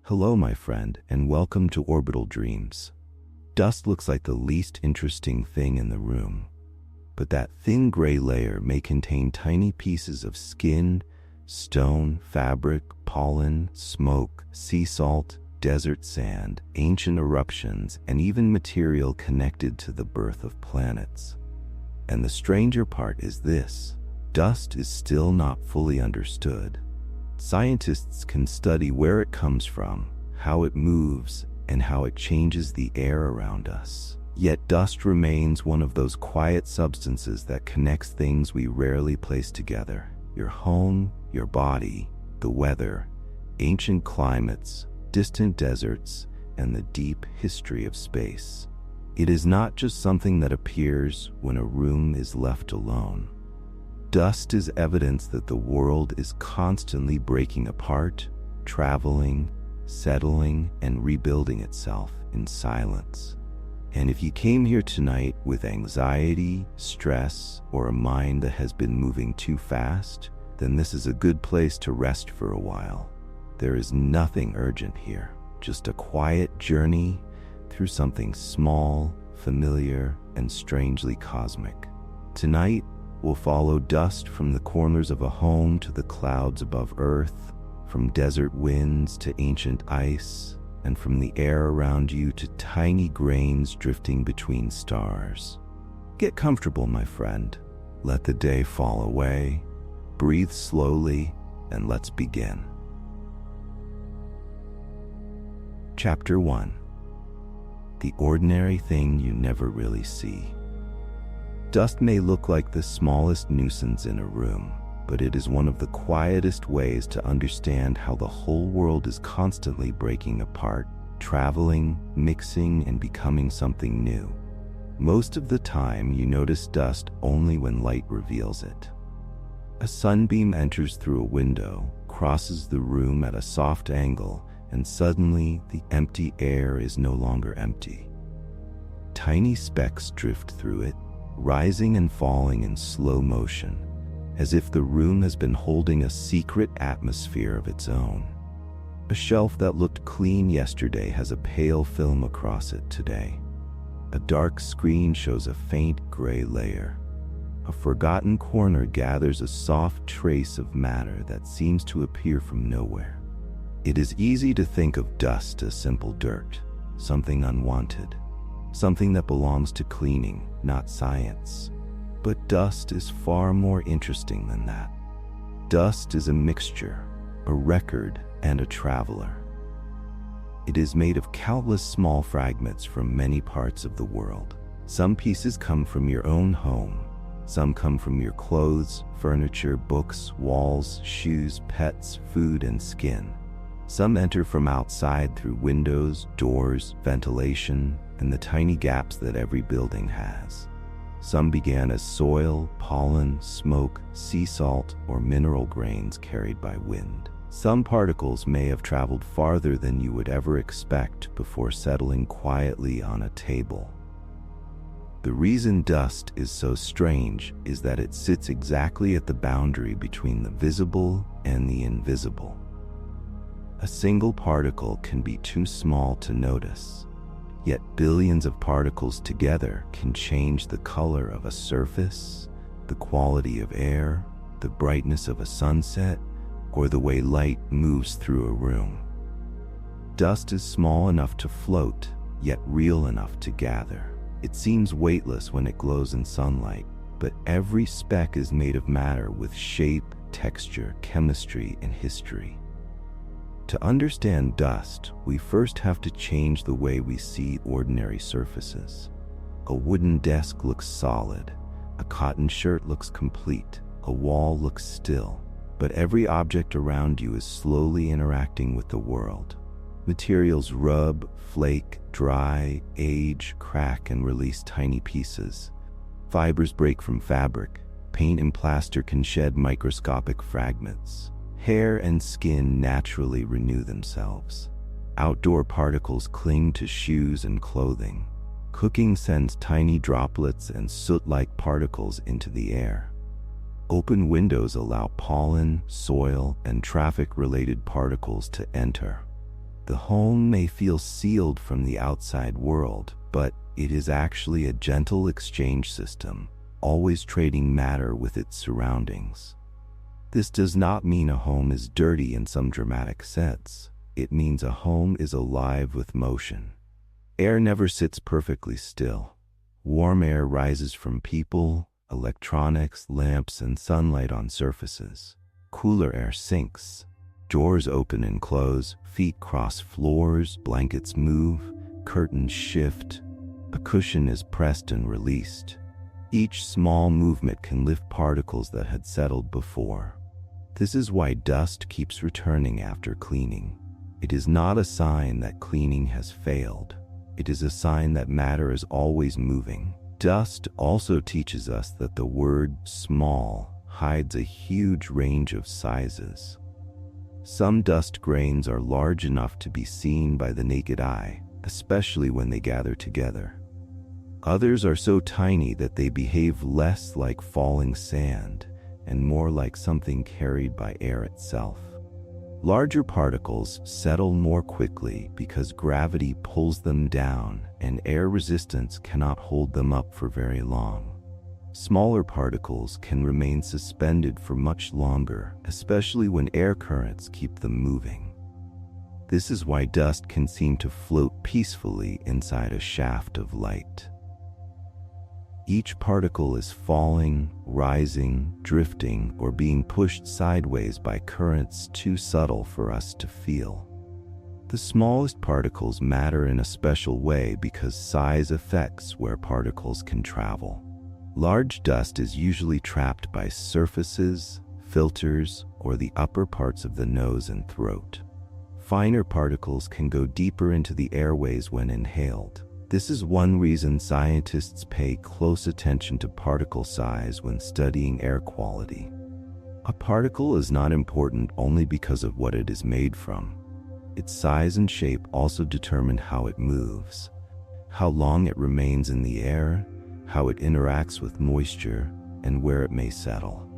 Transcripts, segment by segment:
Hello, my friend, and welcome to Orbital Dreams. Dust looks like the least interesting thing in the room, but that thin gray layer may contain tiny pieces of skin, stone, fabric, pollen, smoke, sea salt, desert sand, ancient eruptions, and even material connected to the birth of planets. And the stranger part is this: dust is still not fully understood. Scientists can study where it comes from, how it moves, and how it changes the air around us. Yet dust remains one of those quiet substances that connects things we rarely place together. Your home, your body, the weather, ancient climates, distant deserts, and the deep history of space. It is not just something that appears when a room is left alone. Dust is evidence that the world is constantly breaking apart, traveling, settling, and rebuilding itself in silence. And if you came here tonight with anxiety, stress, or a mind that has been moving too fast, then this is a good place to rest for a while. There is nothing urgent here, just a quiet journey through something small, familiar, and strangely cosmic. Tonight, we'll follow dust from the corners of a home to the clouds above Earth, from desert winds to ancient ice, and from the air around you to tiny grains drifting between stars. Get comfortable, my friend. Let the day fall away. Breathe slowly, and let's begin. Chapter 1. The ordinary thing you never really see. Dust may look like the smallest nuisance in a room, but it is one of the quietest ways to understand how the whole world is constantly breaking apart, traveling, mixing, and becoming something new. Most of the time, you notice dust only when light reveals it. A sunbeam enters through a window, crosses the room at a soft angle, and suddenly the empty air is no longer empty. Tiny specks drift through it, rising and falling in slow motion, as if the room has been holding a secret atmosphere of its own. A shelf that looked clean yesterday has a pale film across it today. A dark screen shows a faint gray layer. A forgotten corner gathers a soft trace of matter that seems to appear from nowhere. It is easy to think of dust as simple dirt, something unwanted, something that belongs to cleaning, not science. But dust is far more interesting than that. Dust is a mixture, a record, and a traveler. It is made of countless small fragments from many parts of the world. Some pieces come from your own home. Some come from your clothes, furniture, books, walls, shoes, pets, food, and skin. Some enter from outside through windows, doors, ventilation, and the tiny gaps that every building has. Some began as soil, pollen, smoke, sea salt, or mineral grains carried by wind. Some particles may have traveled farther than you would ever expect before settling quietly on a table. The reason dust is so strange is that it sits exactly at the boundary between the visible and the invisible. A single particle can be too small to notice, yet billions of particles together can change the color of a surface, the quality of air, the brightness of a sunset, or the way light moves through a room. Dust is small enough to float, yet real enough to gather. It seems weightless when it glows in sunlight, but every speck is made of matter with shape, texture, chemistry, and history. To understand dust, we first have to change the way we see ordinary surfaces. A wooden desk looks solid, a cotton shirt looks complete, a wall looks still, but every object around you is slowly interacting with the world. Materials rub, flake, dry, age, crack, and release tiny pieces. Fibers break from fabric. Paint and plaster can shed microscopic fragments. Hair and skin naturally renew themselves. Outdoor particles cling to shoes and clothing. Cooking sends tiny droplets and soot-like particles into the air. Open windows allow pollen, soil, and traffic-related particles to enter. The home may feel sealed from the outside world, but it is actually a gentle exchange system, always trading matter with its surroundings. This does not mean a home is dirty in some dramatic sense. It means a home is alive with motion. Air never sits perfectly still. Warm air rises from people, electronics, lamps, and sunlight on surfaces. Cooler air sinks. Doors open and close, feet cross floors, blankets move, curtains shift. A cushion is pressed and released. Each small movement can lift particles that had settled before. This is why dust keeps returning after cleaning. It is not a sign that cleaning has failed. It is a sign that matter is always moving. Dust also teaches us that the word small hides a huge range of sizes. Some dust grains are large enough to be seen by the naked eye, especially when they gather together. Others are so tiny that they behave less like falling sand and more like something carried by air itself. Larger particles settle more quickly because gravity pulls them down and air resistance cannot hold them up for very long. Smaller particles can remain suspended for much longer, especially when air currents keep them moving. This is why dust can seem to float peacefully inside a shaft of light. Each particle is falling, rising, drifting, or being pushed sideways by currents too subtle for us to feel. The smallest particles matter in a special way because size affects where particles can travel. Large dust is usually trapped by surfaces, filters, or the upper parts of the nose and throat. Finer particles can go deeper into the airways when inhaled. This is one reason scientists pay close attention to particle size when studying air quality. A particle is not important only because of what it is made from. Its size and shape also determine how it moves, how long it remains in the air, how it interacts with moisture, and where it may settle.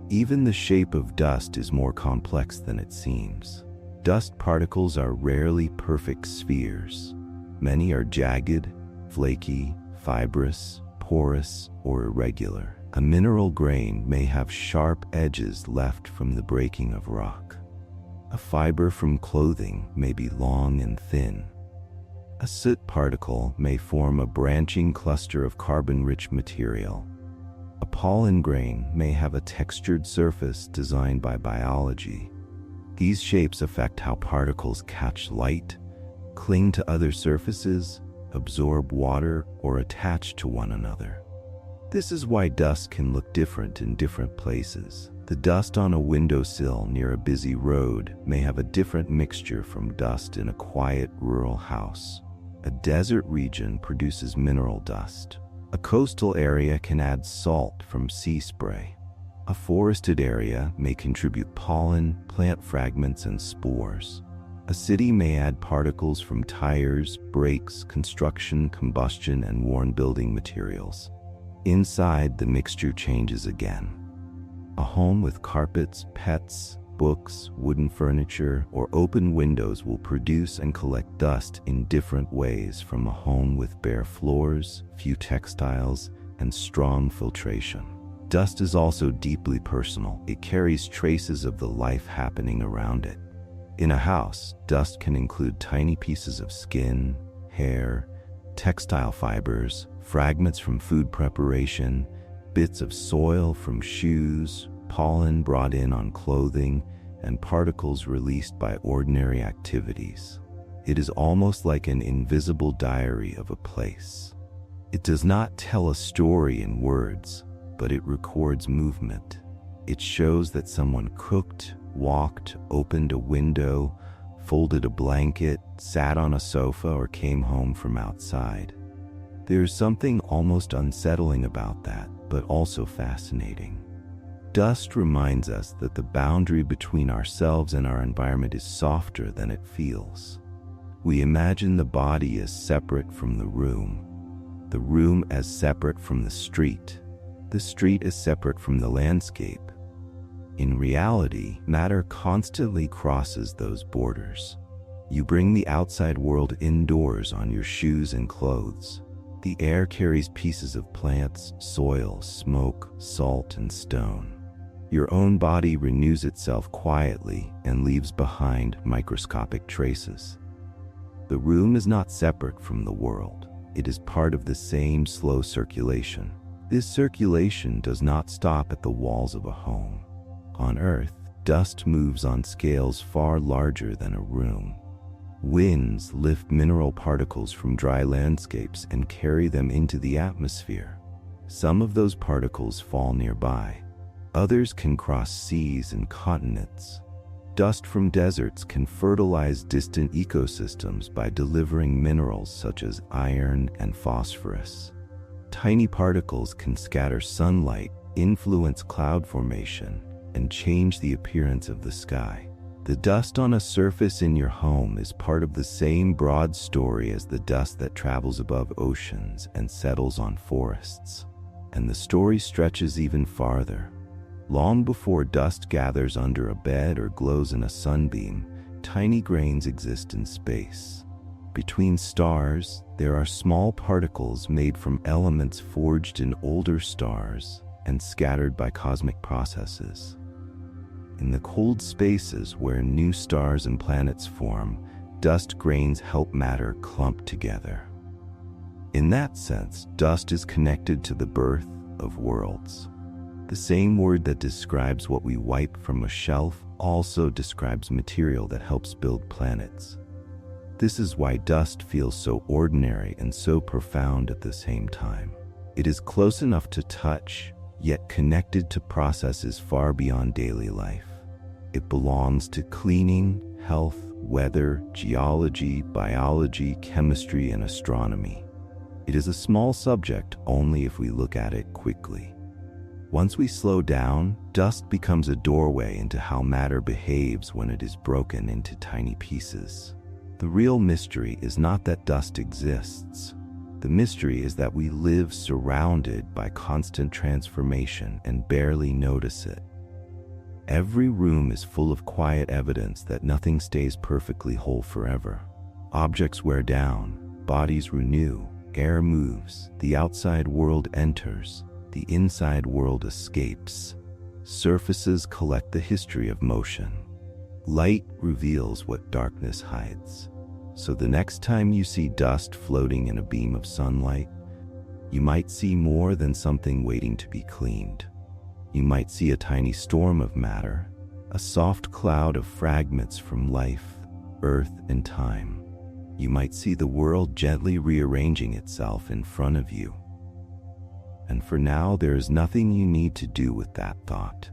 Even the shape of dust is more complex than it seems. Dust particles are rarely perfect spheres. Many are jagged, flaky, fibrous, porous, or irregular. A mineral grain may have sharp edges left from the breaking of rock. A fiber from clothing may be long and thin. A soot particle may form a branching cluster of carbon-rich material. A pollen grain may have a textured surface designed by biology. These shapes affect how particles catch light, cling to other surfaces, absorb water, or attach to one another. This is why dust can look different in different places. The dust on a windowsill near a busy road may have a different mixture from dust in a quiet rural house. A desert region produces mineral dust. A coastal area can add salt from sea spray. A forested area may contribute pollen, plant fragments, and spores. A city may add particles from tires, brakes, construction, combustion, and worn building materials. Inside, the mixture changes again. A home with carpets, pets, books, wooden furniture, or open windows will produce and collect dust in different ways from a home with bare floors, few textiles, and strong filtration. Dust is also deeply personal. It carries traces of the life happening around it. In a house, dust can include tiny pieces of skin, hair, textile fibers, fragments from food preparation, bits of soil from shoes, pollen brought in on clothing, and particles released by ordinary activities. It is almost like an invisible diary of a place. It does not tell a story in words, but it records movement. It shows that someone cooked, walked, opened a window, folded a blanket, sat on a sofa, or came home from outside. There's something almost unsettling about that, but also fascinating. Dust reminds us that the boundary between ourselves and our environment is softer than it feels. We imagine the body as separate from the room as separate from the street as separate from the landscape. In reality, matter constantly crosses those borders. You bring the outside world indoors on your shoes and clothes. The air carries pieces of plants, soil, smoke, salt, and stone. Your own body renews itself quietly and leaves behind microscopic traces. The room is not separate from the world. It is part of the same slow circulation. This circulation does not stop at the walls of a home. On Earth, dust moves on scales far larger than a room. Winds lift mineral particles from dry landscapes and carry them into the atmosphere. Some of those particles fall nearby. Others can cross seas and continents. Dust from deserts can fertilize distant ecosystems by delivering minerals such as iron and phosphorus. Tiny particles can scatter sunlight, influence cloud formation, and change the appearance of the sky. The dust on a surface in your home is part of the same broad story as the dust that travels above oceans and settles on forests. And the story stretches even farther. Long before dust gathers under a bed or glows in a sunbeam, tiny grains exist in space. Between stars, there are small particles made from elements forged in older stars and scattered by cosmic processes. In the cold spaces where new stars and planets form, dust grains help matter clump together. In that sense, dust is connected to the birth of worlds. The same word that describes what we wipe from a shelf also describes material that helps build planets. This is why dust feels so ordinary and so profound at the same time. It is close enough to touch, yet connected to processes far beyond daily life. It belongs to cleaning, health, weather, geology, biology, chemistry, and astronomy. It is a small subject only if we look at it quickly. Once we slow down, dust becomes a doorway into how matter behaves when it is broken into tiny pieces. The real mystery is not that dust exists. The mystery is that we live surrounded by constant transformation and barely notice it. Every room is full of quiet evidence that nothing stays perfectly whole forever. Objects wear down, bodies renew, air moves, the outside world enters, the inside world escapes. Surfaces collect the history of motion. Light reveals what darkness hides. So the next time you see dust floating in a beam of sunlight, you might see more than something waiting to be cleaned. You might see a tiny storm of matter, a soft cloud of fragments from life, earth, and time. You might see the world gently rearranging itself in front of you. And for now, there is nothing you need to do with that thought.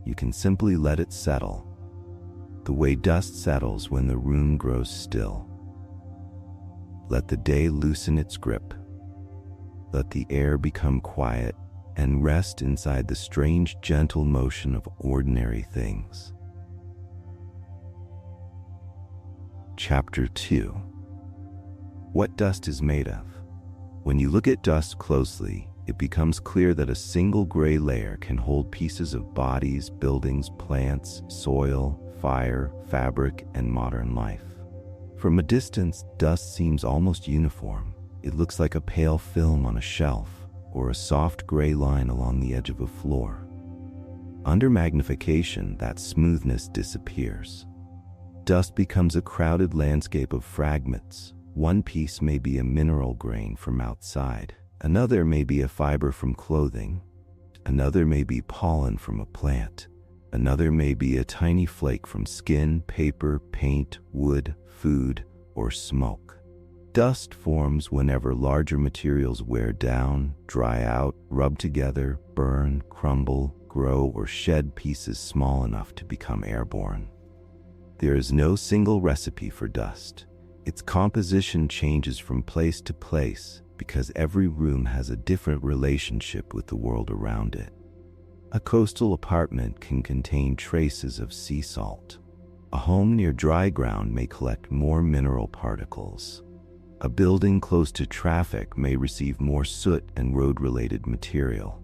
You can simply let it settle, the way dust settles when the room grows still. Let the day loosen its grip. Let the air become quiet and rest inside the strange, gentle motion of ordinary things. Chapter 2. What dust is made of. When you look at dust closely, it becomes clear that a single gray layer can hold pieces of bodies, buildings, plants, soil, fire, fabric, and modern life. From a distance, dust seems almost uniform. It looks like a pale film on a shelf, or a soft gray line along the edge of a floor. Under magnification, that smoothness disappears. Dust becomes a crowded landscape of fragments. One piece may be a mineral grain from outside. Another may be a fiber from clothing. Another may be pollen from a plant. Another may be a tiny flake from skin, paper, paint, wood, food, or smoke. Dust forms whenever larger materials wear down, dry out, rub together, burn, crumble, grow, or shed pieces small enough to become airborne. There is no single recipe for dust. Its composition changes from place to place because every room has a different relationship with the world around it. A coastal apartment can contain traces of sea salt. A home near dry ground may collect more mineral particles. A building close to traffic may receive more soot and road-related material.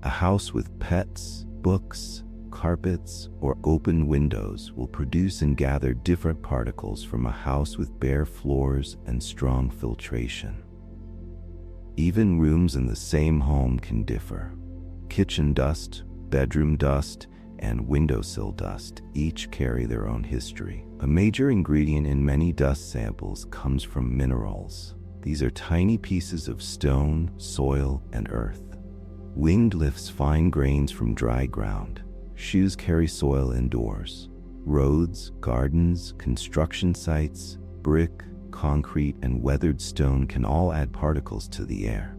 A house with pets, books, carpets, or open windows will produce and gather different particles from a house with bare floors and strong filtration. Even rooms in the same home can differ. Kitchen dust, bedroom dust, and windowsill dust each carry their own history. A major ingredient in many dust samples comes from minerals. These are tiny pieces of stone, soil, and earth. Wind lifts fine grains from dry ground. Shoes carry soil indoors. Roads, gardens, construction sites, brick, concrete, and weathered stone can all add particles to the air.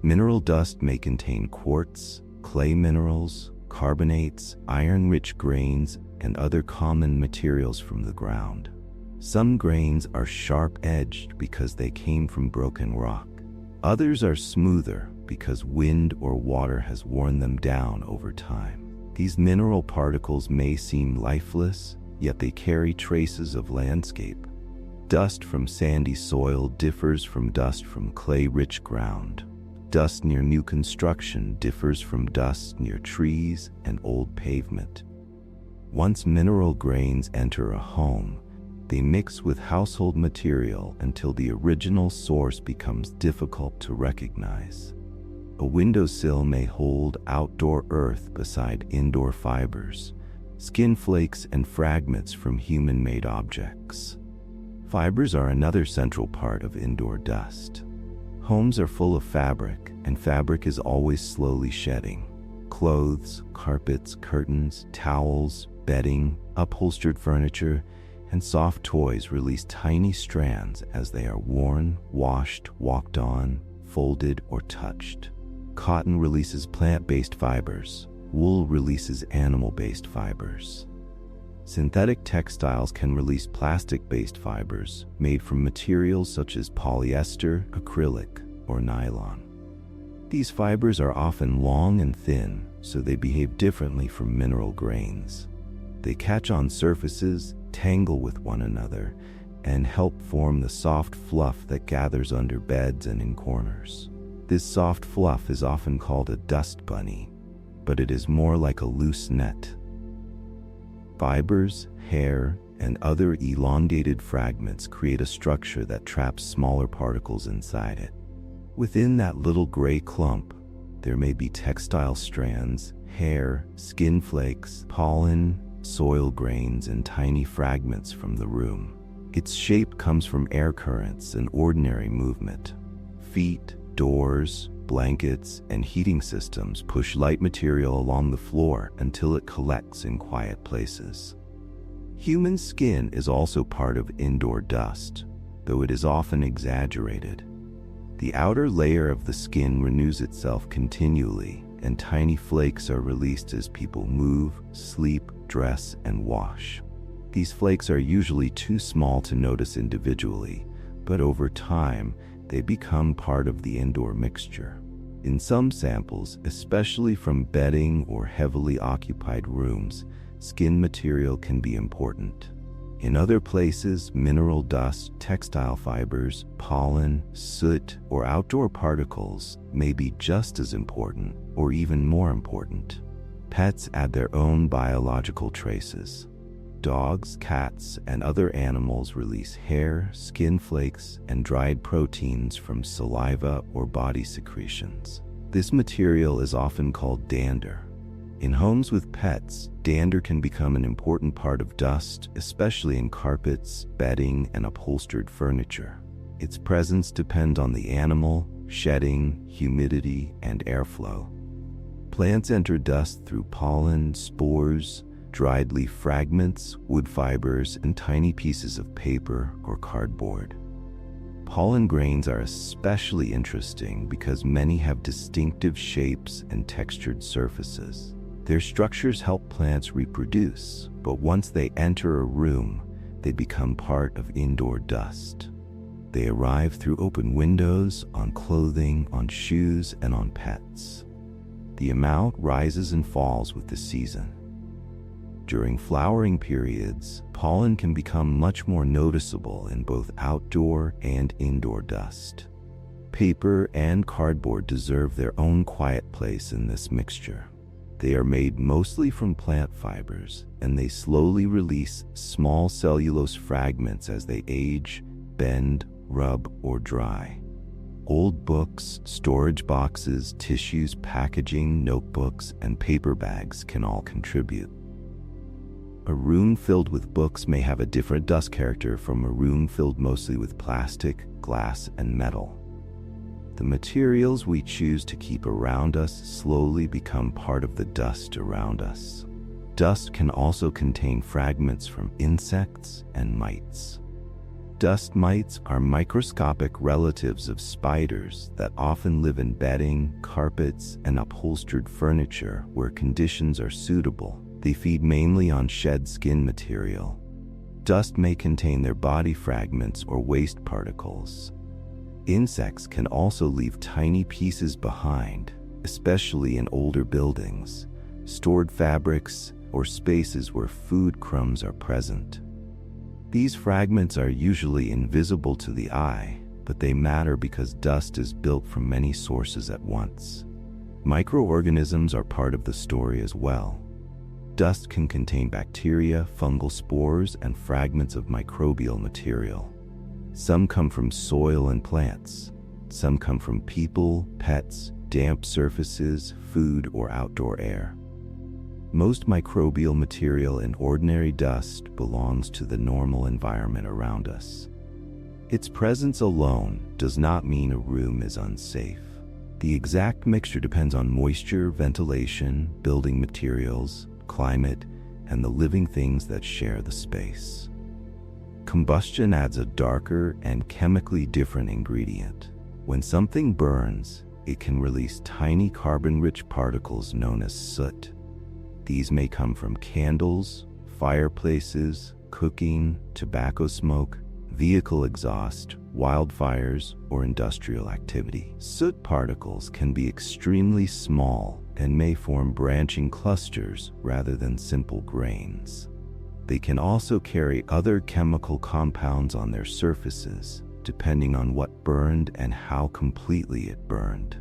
Mineral dust may contain quartz, clay minerals, carbonates, iron-rich grains, and other common materials from the ground. Some grains are sharp-edged because they came from broken rock. Others are smoother because wind or water has worn them down over time. These mineral particles may seem lifeless, yet they carry traces of landscape. Dust from sandy soil differs from dust from clay-rich ground. Dust near new construction differs from dust near trees and old pavement. Once mineral grains enter a home, they mix with household material until the original source becomes difficult to recognize. A windowsill may hold outdoor earth beside indoor fibers, skin flakes, and fragments from human-made objects. Fibers are another central part of indoor dust. Homes are full of fabric, and fabric is always slowly shedding. Clothes, carpets, curtains, towels, bedding, upholstered furniture, and soft toys release tiny strands as they are worn, washed, walked on, folded, or touched. Cotton releases plant-based fibers. Wool releases animal-based fibers. Synthetic textiles can release plastic-based fibers made from materials such as polyester, acrylic, or nylon. These fibers are often long and thin, so they behave differently from mineral grains. They catch on surfaces, tangle with one another, and help form the soft fluff that gathers under beds and in corners. This soft fluff is often called a dust bunny, but it is more like a loose net. Fibers, hair, and other elongated fragments create a structure that traps smaller particles inside it. Within that little gray clump, there may be textile strands, hair, skin flakes, pollen, soil grains, and tiny fragments from the room. Its shape comes from air currents and ordinary movement. Feet, doors, blankets, and heating systems push light material along the floor until it collects in quiet places. Human skin is also part of indoor dust, though it is often exaggerated. The outer layer of the skin renews itself continually, and tiny flakes are released as people move, sleep, dress, and wash. These flakes are usually too small to notice individually, but over time, they become part of the indoor mixture. In some samples, especially from bedding or heavily occupied rooms, skin material can be important. In other places, mineral dust, textile fibers, pollen, soot, or outdoor particles may be just as important or even more important. Pets add their own biological traces. Dogs, cats, and other animals release hair, skin flakes, and dried proteins from saliva or body secretions. This material is often called dander. In homes with pets, dander can become an important part of dust, especially in carpets, bedding, and upholstered furniture. Its presence depends on the animal, shedding, humidity, and airflow. Plants enter dust through pollen, spores, dried leaf fragments, wood fibers, and tiny pieces of paper or cardboard. Pollen grains are especially interesting because many have distinctive shapes and textured surfaces. Their structures help plants reproduce, but once they enter a room, they become part of indoor dust. They arrive through open windows, on clothing, on shoes, and on pets. The amount rises and falls with the season. During flowering periods, pollen can become much more noticeable in both outdoor and indoor dust. Paper and cardboard deserve their own quiet place in this mixture. They are made mostly from plant fibers, and they slowly release small cellulose fragments as they age, bend, rub, or dry. Old books, storage boxes, tissues, packaging, notebooks, and paper bags can all contribute. A room filled with books may have a different dust character from a room filled mostly with plastic, glass, and metal. The materials we choose to keep around us slowly become part of the dust around us. Dust can also contain fragments from insects and mites. Dust mites are microscopic relatives of spiders that often live in bedding, carpets, and upholstered furniture where conditions are suitable. They feed mainly on shed skin material. Dust may contain their body fragments or waste particles. Insects can also leave tiny pieces behind, especially in older buildings, stored fabrics, or spaces where food crumbs are present. These fragments are usually invisible to the eye, but they matter because dust is built from many sources at once. Microorganisms are part of the story as well. Dust can contain bacteria, fungal spores, and fragments of microbial material. Some come from soil and plants. Some come from people, pets, damp surfaces, food, or outdoor air. Most microbial material in ordinary dust belongs to the normal environment around us. Its presence alone does not mean a room is unsafe. The exact mixture depends on moisture, ventilation, building materials, climate, and the living things that share the space. Combustion adds a darker and chemically different ingredient. When something burns, it can release tiny carbon-rich particles known as soot. These may come from candles, fireplaces, cooking, tobacco smoke, vehicle exhaust, wildfires, or industrial activity. Soot particles can be extremely small and may form branching clusters rather than simple grains. They can also carry other chemical compounds on their surfaces, depending on what burned and how completely it burned.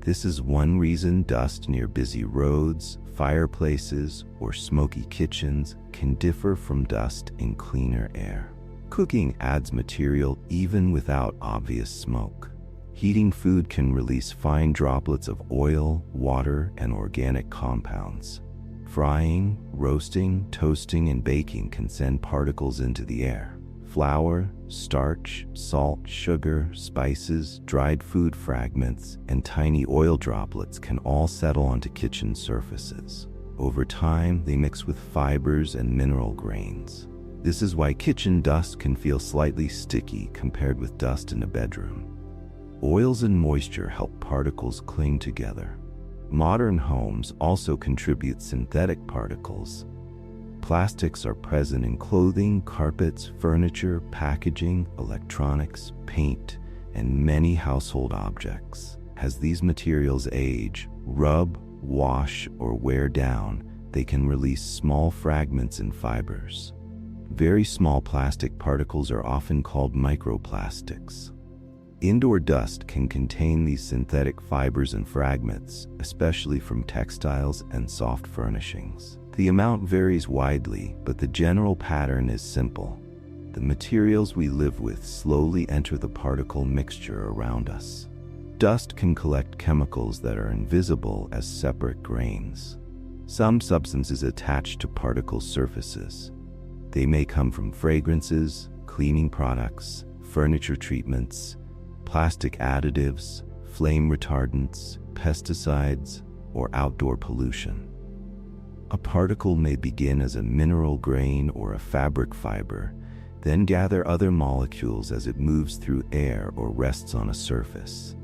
This is one reason dust near busy roads, fireplaces, or smoky kitchens can differ from dust in cleaner air. Cooking adds material even without obvious smoke. Heating food can release fine droplets of oil, water, and organic compounds. Frying, roasting, toasting, and baking can send particles into the air. Flour, starch, salt, sugar, spices, dried food fragments, and tiny oil droplets can all settle onto kitchen surfaces. Over time, they mix with fibers and mineral grains. This is why kitchen dust can feel slightly sticky compared with dust in a bedroom. Oils and moisture help particles cling together. Modern homes also contribute synthetic particles. Plastics are present in clothing, carpets, furniture, packaging, electronics, paint, and many household objects. As these materials age, rub, wash, or wear down, they can release small fragments and fibers. Very small plastic particles are often called microplastics. Indoor dust can contain these synthetic fibers and fragments, especially from textiles and soft furnishings. The amount varies widely, but the general pattern is simple. The materials we live with slowly enter the particle mixture around us. Dust can collect chemicals that are invisible as separate grains. Some substances attach to particle surfaces. They may come from fragrances, cleaning products, furniture treatments, plastic additives, flame retardants, pesticides, or outdoor pollution. A particle may begin as a mineral grain or a fabric fiber, then gather other molecules as it moves through air or rests on a surface.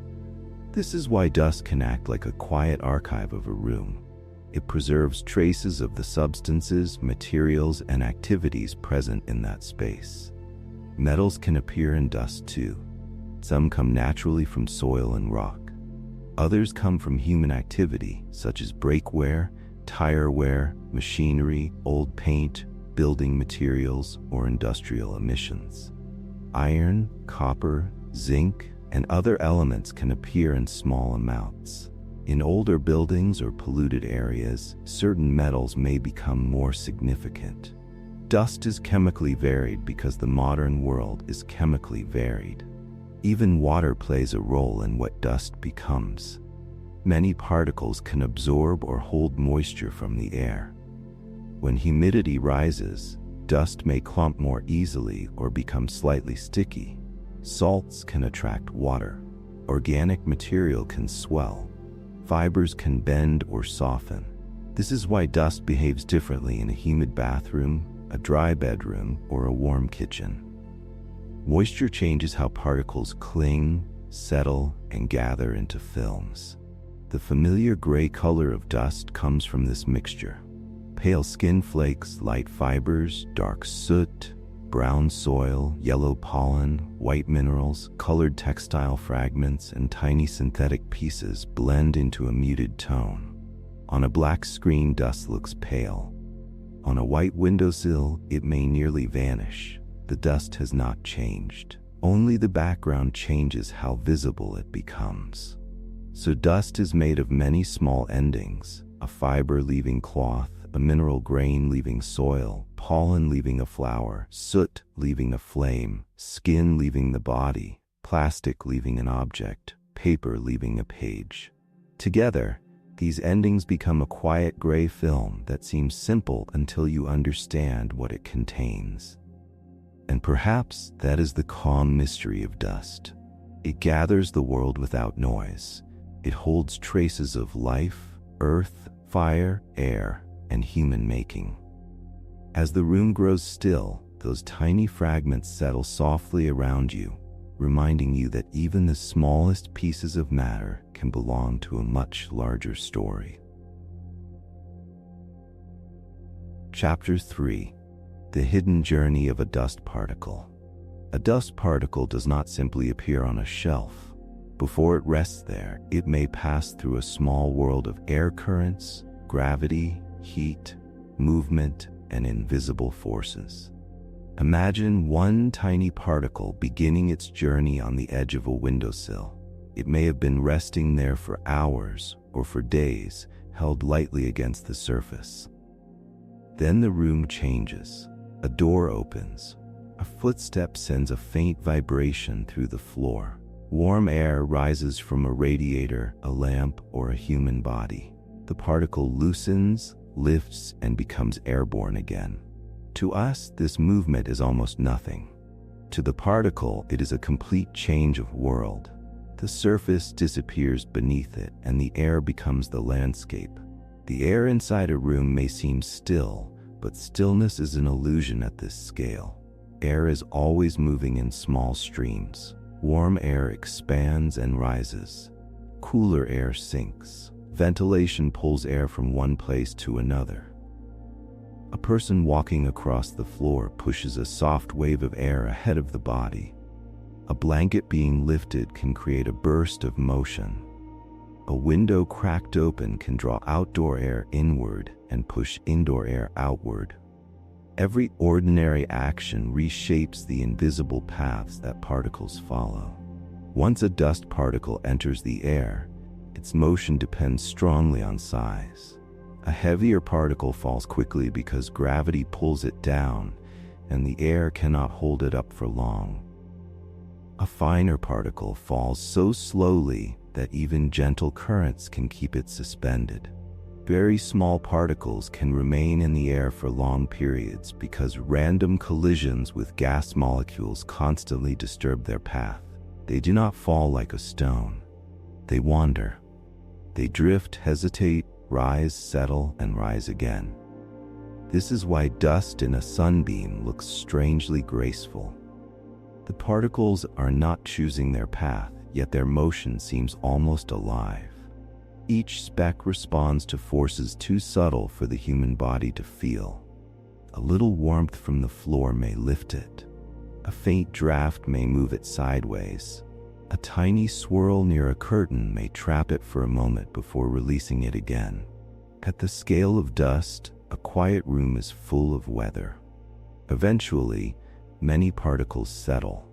This is why dust can act like a quiet archive of a room. It preserves traces of the substances, materials, and activities present in that space. Metals can appear in dust too. Some come naturally from soil and rock. Others come from human activity, such as brake wear, tire wear, machinery, old paint, building materials, or industrial emissions. Iron, copper, zinc, and other elements can appear in small amounts. In older buildings or polluted areas, certain metals may become more significant. Dust is chemically varied because the modern world is chemically varied. Even water plays a role in what dust becomes. Many particles can absorb or hold moisture from the air. When humidity rises, dust may clump more easily or become slightly sticky. Salts can attract water. Organic material can swell. Fibers can bend or soften. This is why dust behaves differently in a humid bathroom, a dry bedroom, or a warm kitchen. Moisture changes how particles cling, settle, and gather into films. The familiar gray color of dust comes from this mixture. Pale skin flakes, light fibers, dark soot, brown soil, yellow pollen, white minerals, colored textile fragments, and tiny synthetic pieces blend into a muted tone. On a black screen, dust looks pale. On a white windowsill, it may nearly vanish. The dust has not changed. Only the background changes how visible it becomes. So dust is made of many small endings: a fiber leaving cloth, a mineral grain leaving soil, pollen leaving a flower, soot leaving a flame, skin leaving the body, plastic leaving an object, paper leaving a page. Together, these endings become a quiet gray film that seems simple until you understand what it contains. And perhaps that is the calm mystery of dust. It gathers the world without noise. It holds traces of life, earth, fire, air, and human making. As the room grows still, those tiny fragments settle softly around you, reminding you that even the smallest pieces of matter can belong to a much larger story. Chapter 3: The Hidden Journey of a Dust Particle. A dust particle does not simply appear on a shelf. Before it rests there, it may pass through a small world of air currents, gravity, heat, movement, and invisible forces. Imagine one tiny particle beginning its journey on the edge of a windowsill. It may have been resting there for hours or for days, held lightly against the surface. Then the room changes. A door opens. A footstep sends a faint vibration through the floor. Warm air rises from a radiator, a lamp, or a human body. The particle loosens, lifts, and becomes airborne again. To us, this movement is almost nothing. To the particle, it is a complete change of world. The surface disappears beneath it, and the air becomes the landscape. The air inside a room may seem still, but stillness is an illusion at this scale. Air is always moving in small streams. Warm air expands and rises. Cooler air sinks. Ventilation pulls air from one place to another. A person walking across the floor pushes a soft wave of air ahead of the body. A blanket being lifted can create a burst of motion. A window cracked open can draw outdoor air inward and push indoor air outward. Every ordinary action reshapes the invisible paths that particles follow. Once a dust particle enters the air, its motion depends strongly on size. A heavier particle falls quickly because gravity pulls it down, and the air cannot hold it up for long. A finer particle falls so slowly that even gentle currents can keep it suspended. Very small particles can remain in the air for long periods because random collisions with gas molecules constantly disturb their path. They do not fall like a stone. They wander. They drift, hesitate, rise, settle, and rise again. This is why dust in a sunbeam looks strangely graceful. The particles are not choosing their path, yet their motion seems almost alive. Each speck responds to forces too subtle for the human body to feel. A little warmth from the floor may lift it. A faint draft may move it sideways. A tiny swirl near a curtain may trap it for a moment before releasing it again. At the scale of dust, a quiet room is full of weather. Eventually, many particles settle.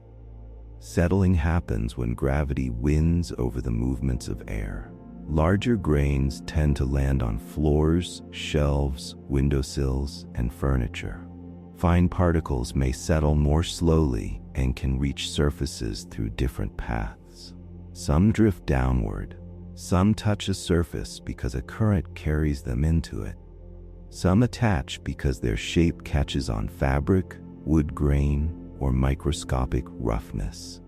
Settling happens when gravity wins over the movements of air. Larger grains tend to land on floors, shelves, windowsills, and furniture. Fine particles may settle more slowly and can reach surfaces through different paths. Some drift downward. Some touch a surface because a current carries them into it. Some attach because their shape catches on fabric, wood grain, or microscopic roughness.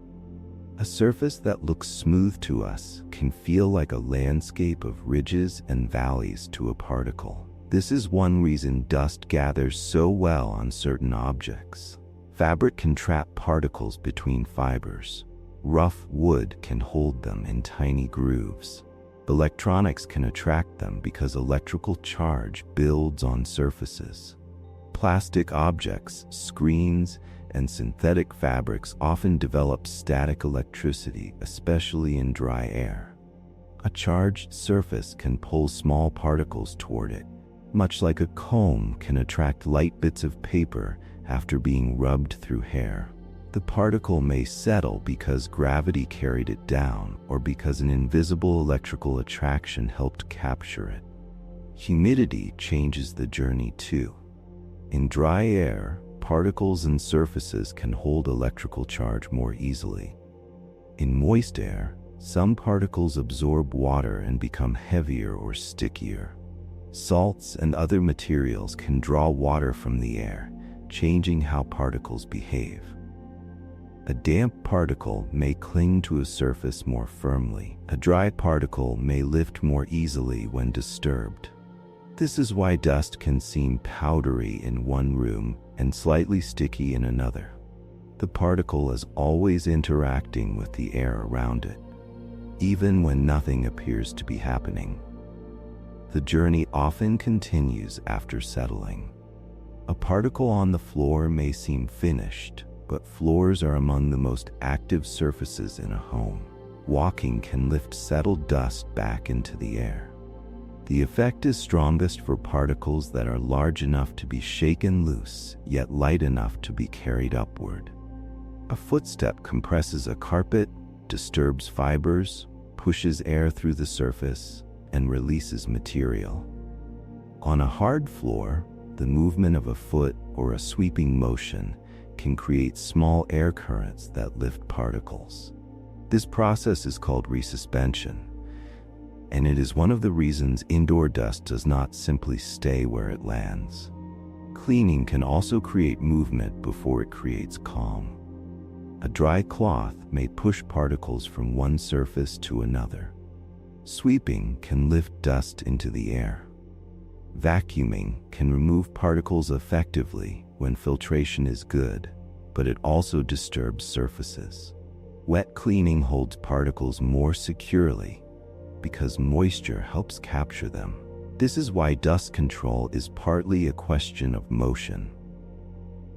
A surface that looks smooth to us can feel like a landscape of ridges and valleys to a particle. This is one reason dust gathers so well on certain objects. Fabric can trap particles between fibers. Rough wood can hold them in tiny grooves. Electronics can attract them because electrical charge builds on surfaces. Plastic objects, screens, and synthetic fabrics often develop static electricity, especially in dry air. A charged surface can pull small particles toward it, much like a comb can attract light bits of paper after being rubbed through hair. The particle may settle because gravity carried it down or because an invisible electrical attraction helped capture it. Humidity changes the journey too. In dry air, particles and surfaces can hold electrical charge more easily. In moist air, some particles absorb water and become heavier or stickier. Salts and other materials can draw water from the air, changing how particles behave. A damp particle may cling to a surface more firmly. A dry particle may lift more easily when disturbed. This is why dust can seem powdery in one room and slightly sticky in another. The particle is always interacting with the air around it, even when nothing appears to be happening. The journey often continues after settling. A particle on the floor may seem finished, but floors are among the most active surfaces in a home. Walking can lift settled dust back into the air. The effect is strongest for particles that are large enough to be shaken loose, yet light enough to be carried upward. A footstep compresses a carpet, disturbs fibers, pushes air through the surface, and releases material. On a hard floor, the movement of a foot or a sweeping motion can create small air currents that lift particles. This process is called resuspension, and it is one of the reasons indoor dust does not simply stay where it lands. Cleaning can also create movement before it creates calm. A dry cloth may push particles from one surface to another. Sweeping can lift dust into the air. Vacuuming can remove particles effectively when filtration is good, but it also disturbs surfaces. Wet cleaning holds particles more securely because moisture helps capture them. This is why dust control is partly a question of motion.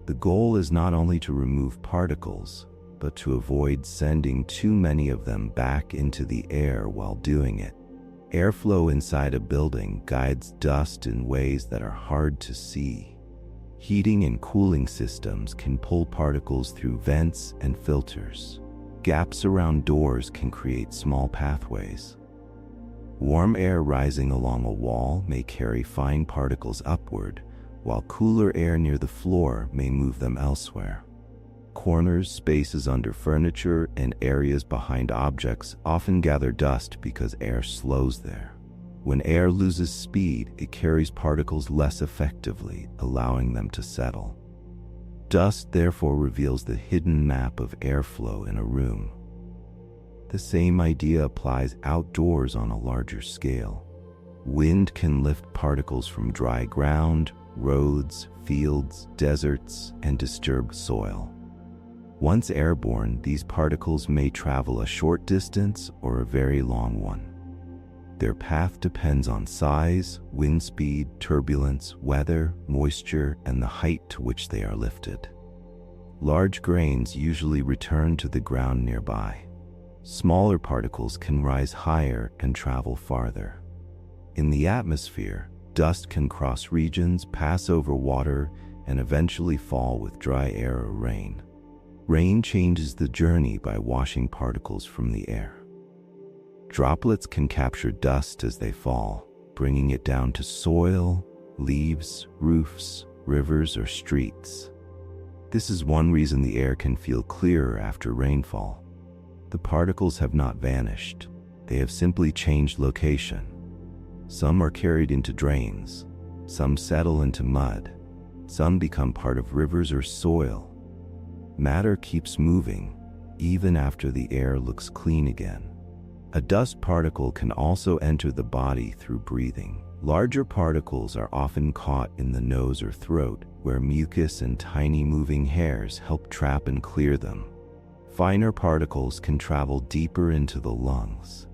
The goal is not only to remove particles, but to avoid sending too many of them back into the air while doing it. Airflow inside a building guides dust in ways that are hard to see. Heating and cooling systems can pull particles through vents and filters. Gaps around doors can create small pathways. Warm air rising along a wall may carry fine particles upward, while cooler air near the floor may move them elsewhere. Corners, spaces under furniture, and areas behind objects often gather dust because air slows there. When air loses speed, it carries particles less effectively, allowing them to settle. Dust therefore reveals the hidden map of airflow in a room. The same idea applies outdoors on a larger scale. Wind can lift particles from dry ground, roads, fields, deserts, and disturbed soil. Once airborne, these particles may travel a short distance or a very long one. Their path depends on size, wind speed, turbulence, weather, moisture, and the height to which they are lifted. Large grains usually return to the ground nearby. Smaller particles can rise higher and travel farther. In the atmosphere, dust can cross regions, pass over water, and eventually fall with dry air or rain. Rain changes the journey by washing particles from the air. Droplets can capture dust as they fall, bringing it down to soil, leaves, roofs, rivers, or streets. This is one reason the air can feel clearer after rainfall. The particles have not vanished. They have simply changed location. Some are carried into drains. Some settle into mud. Some become part of rivers or soil. Matter keeps moving, even after the air looks clean again. A dust particle can also enter the body through breathing. Larger particles are often caught in the nose or throat, where mucus and tiny moving hairs help trap and clear them. Finer particles can travel deeper into the lungs.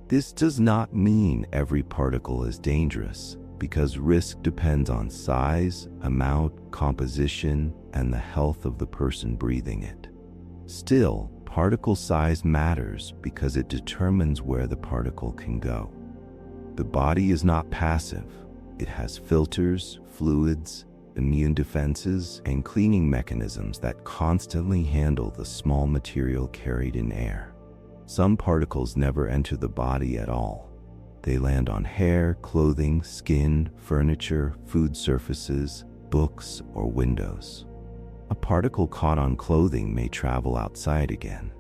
This does not mean every particle is dangerous, because risk depends on size, amount, composition, and the health of the person breathing it. Still, particle size matters because it determines where the particle can go. The body is not passive. It has filters, fluids, immune defenses, and cleaning mechanisms that constantly handle the small material carried in air. Some particles never enter the body at all. They land on hair, clothing, skin, furniture, food surfaces, books, or windows. A particle caught on clothing may travel outside again.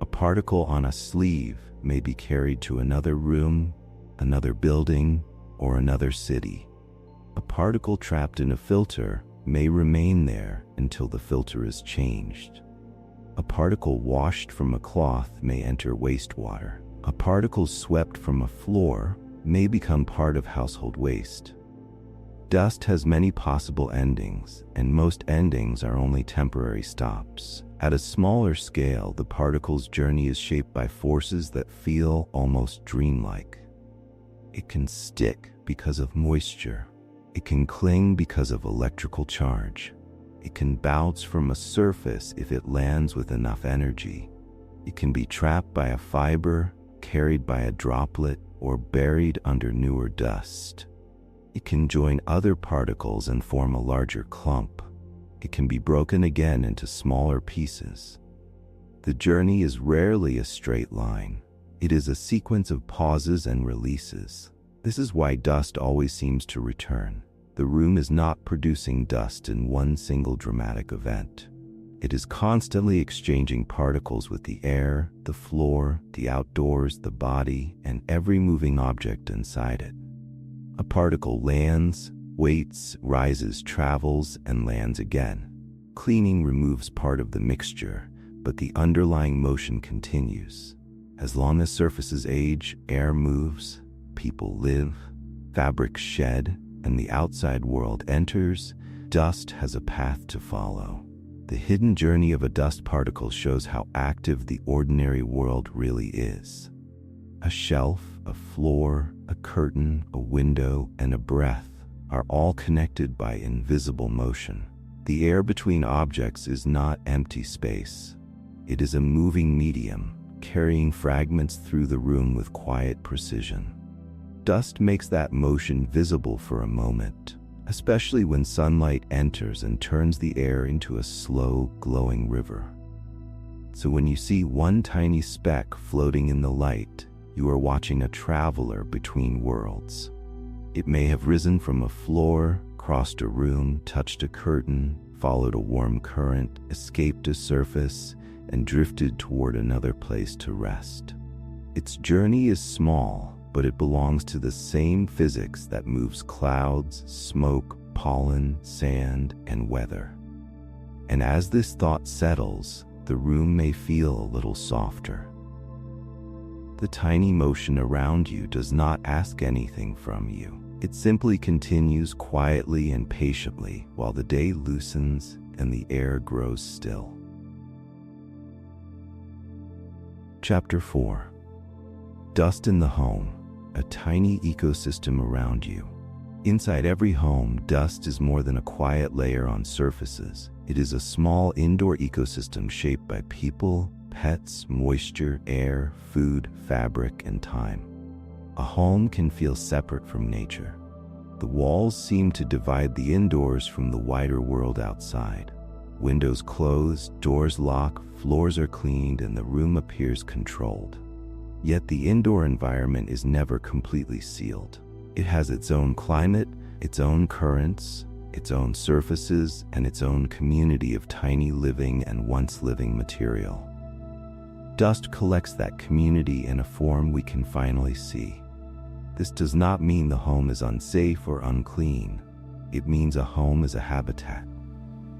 A particle on a sleeve may be carried to another room, another building, or another city. A particle trapped in a filter may remain there until the filter is changed. A particle washed from a cloth may enter wastewater. A particle swept from a floor may become part of household waste. Dust has many possible endings, and most endings are only temporary stops. At a smaller scale, the particle's journey is shaped by forces that feel almost dreamlike. It can stick because of moisture. It can cling because of electrical charge. It can bounce from a surface if it lands with enough energy. It can be trapped by a fiber, carried by a droplet, or buried under newer dust. It can join other particles and form a larger clump. It can be broken again into smaller pieces. The journey is rarely a straight line. It is a sequence of pauses and releases. This is why dust always seems to return. The room is not producing dust in one single dramatic event. It is constantly exchanging particles with the air, the floor, the outdoors, the body, and every moving object inside it. A particle lands, waits, rises, travels, and lands again. Cleaning removes part of the mixture, but the underlying motion continues. As long as surfaces age, air moves, people live, fabrics shed, and the outside world enters, dust has a path to follow. The hidden journey of a dust particle shows how active the ordinary world really is. A shelf, a floor, a curtain, a window, and a breath are all connected by invisible motion. The air between objects is not empty space. It is a moving medium, carrying fragments through the room with quiet precision. Dust makes that motion visible for a moment, especially when sunlight enters and turns the air into a slow, glowing river. So when you see one tiny speck floating in the light, you are watching a traveler between worlds. It may have risen from a floor, crossed a room, touched a curtain, followed a warm current, escaped a surface, and drifted toward another place to rest. Its journey is small, but it belongs to the same physics that moves clouds, smoke, pollen, sand, and weather. And as this thought settles, the room may feel a little softer. The tiny motion around you does not ask anything from you. It simply continues quietly and patiently while the day loosens and the air grows still. Chapter 4. Dust in the home, a tiny ecosystem around you. Inside every home, dust is more than a quiet layer on surfaces. It is a small indoor ecosystem shaped by people, pets, moisture, air, food, fabric, and time. A home can feel separate from nature. The walls seem to divide the indoors from the wider world outside. Windows closed, doors locked, floors are cleaned, and the room appears controlled. Yet the indoor environment is never completely sealed. It has its own climate, its own currents, its own surfaces, and its own community of tiny living and once living material. Dust collects that community in a form we can finally see. This does not mean the home is unsafe or unclean. It means a home is a habitat.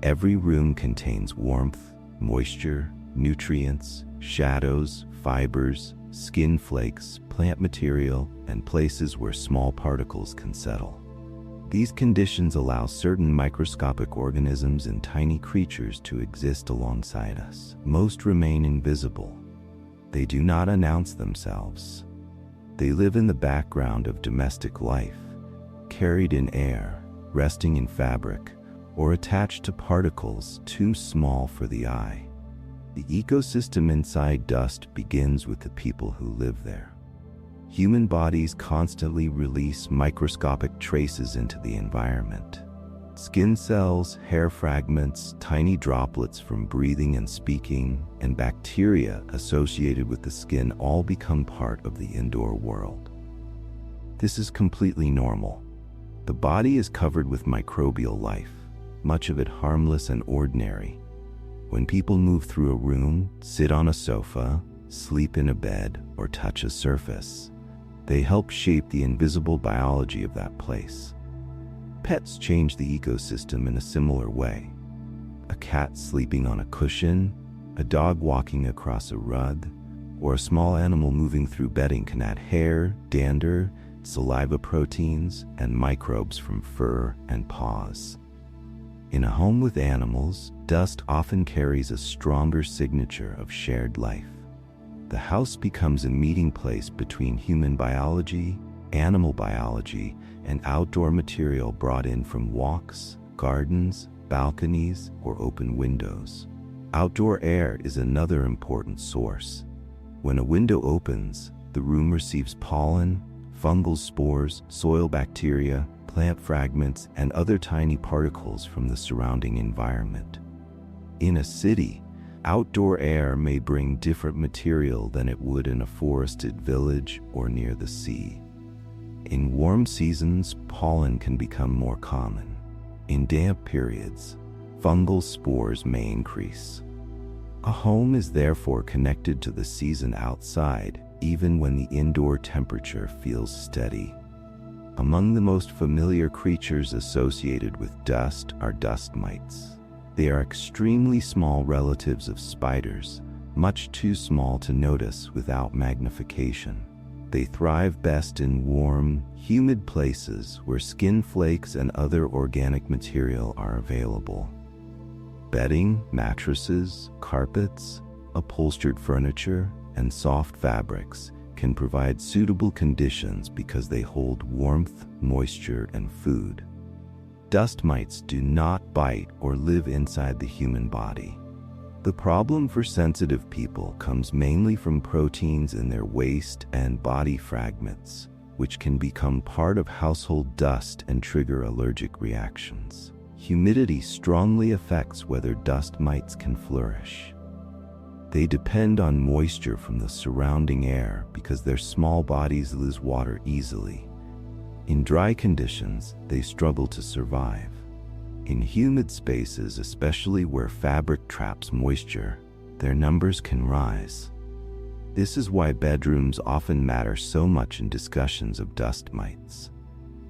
Every room contains warmth, moisture, nutrients, shadows, fibers, skin flakes, plant material, and places where small particles can settle. These conditions allow certain microscopic organisms and tiny creatures to exist alongside us. Most remain invisible. They do not announce themselves. They live in the background of domestic life, carried in air, resting in fabric, or attached to particles too small for the eye. The ecosystem inside dust begins with the people who live there. Human bodies constantly release microscopic traces into the environment. Skin cells, hair fragments, tiny droplets from breathing and speaking, and bacteria associated with the skin all become part of the indoor world. This is completely normal. The body is covered with microbial life, much of it harmless and ordinary. When people move through a room, sit on a sofa, sleep in a bed, or touch a surface, they help shape the invisible biology of that place. Pets change the ecosystem in a similar way. A cat sleeping on a cushion, a dog walking across a rug, or a small animal moving through bedding can add hair, dander, saliva proteins, and microbes from fur and paws. In a home with animals, dust often carries a stronger signature of shared life. The house becomes a meeting place between human biology, animal biology, and outdoor material brought in from walks, gardens, balconies, or open windows. Outdoor air is another important source. When a window opens, the room receives pollen, fungal spores, soil bacteria, plant fragments, and other tiny particles from the surrounding environment. In a city, outdoor air may bring different material than it would in a forested village or near the sea. In warm seasons, pollen can become more common. In damp periods, fungal spores may increase. A home is therefore connected to the season outside, even when the indoor temperature feels steady. Among the most familiar creatures associated with dust are dust mites. They are extremely small relatives of spiders, much too small to notice without magnification. They thrive best in warm, humid places where skin flakes and other organic material are available. Bedding, mattresses, carpets, upholstered furniture, and soft fabrics can provide suitable conditions because they hold warmth, moisture, and food. Dust mites do not bite or live inside the human body. The problem for sensitive people comes mainly from proteins in their waste and body fragments, which can become part of household dust and trigger allergic reactions. Humidity strongly affects whether dust mites can flourish. They depend on moisture from the surrounding air because their small bodies lose water easily. In dry conditions, they struggle to survive. In humid spaces, especially where fabric traps moisture, their numbers can rise. This is why bedrooms often matter so much in discussions of dust mites.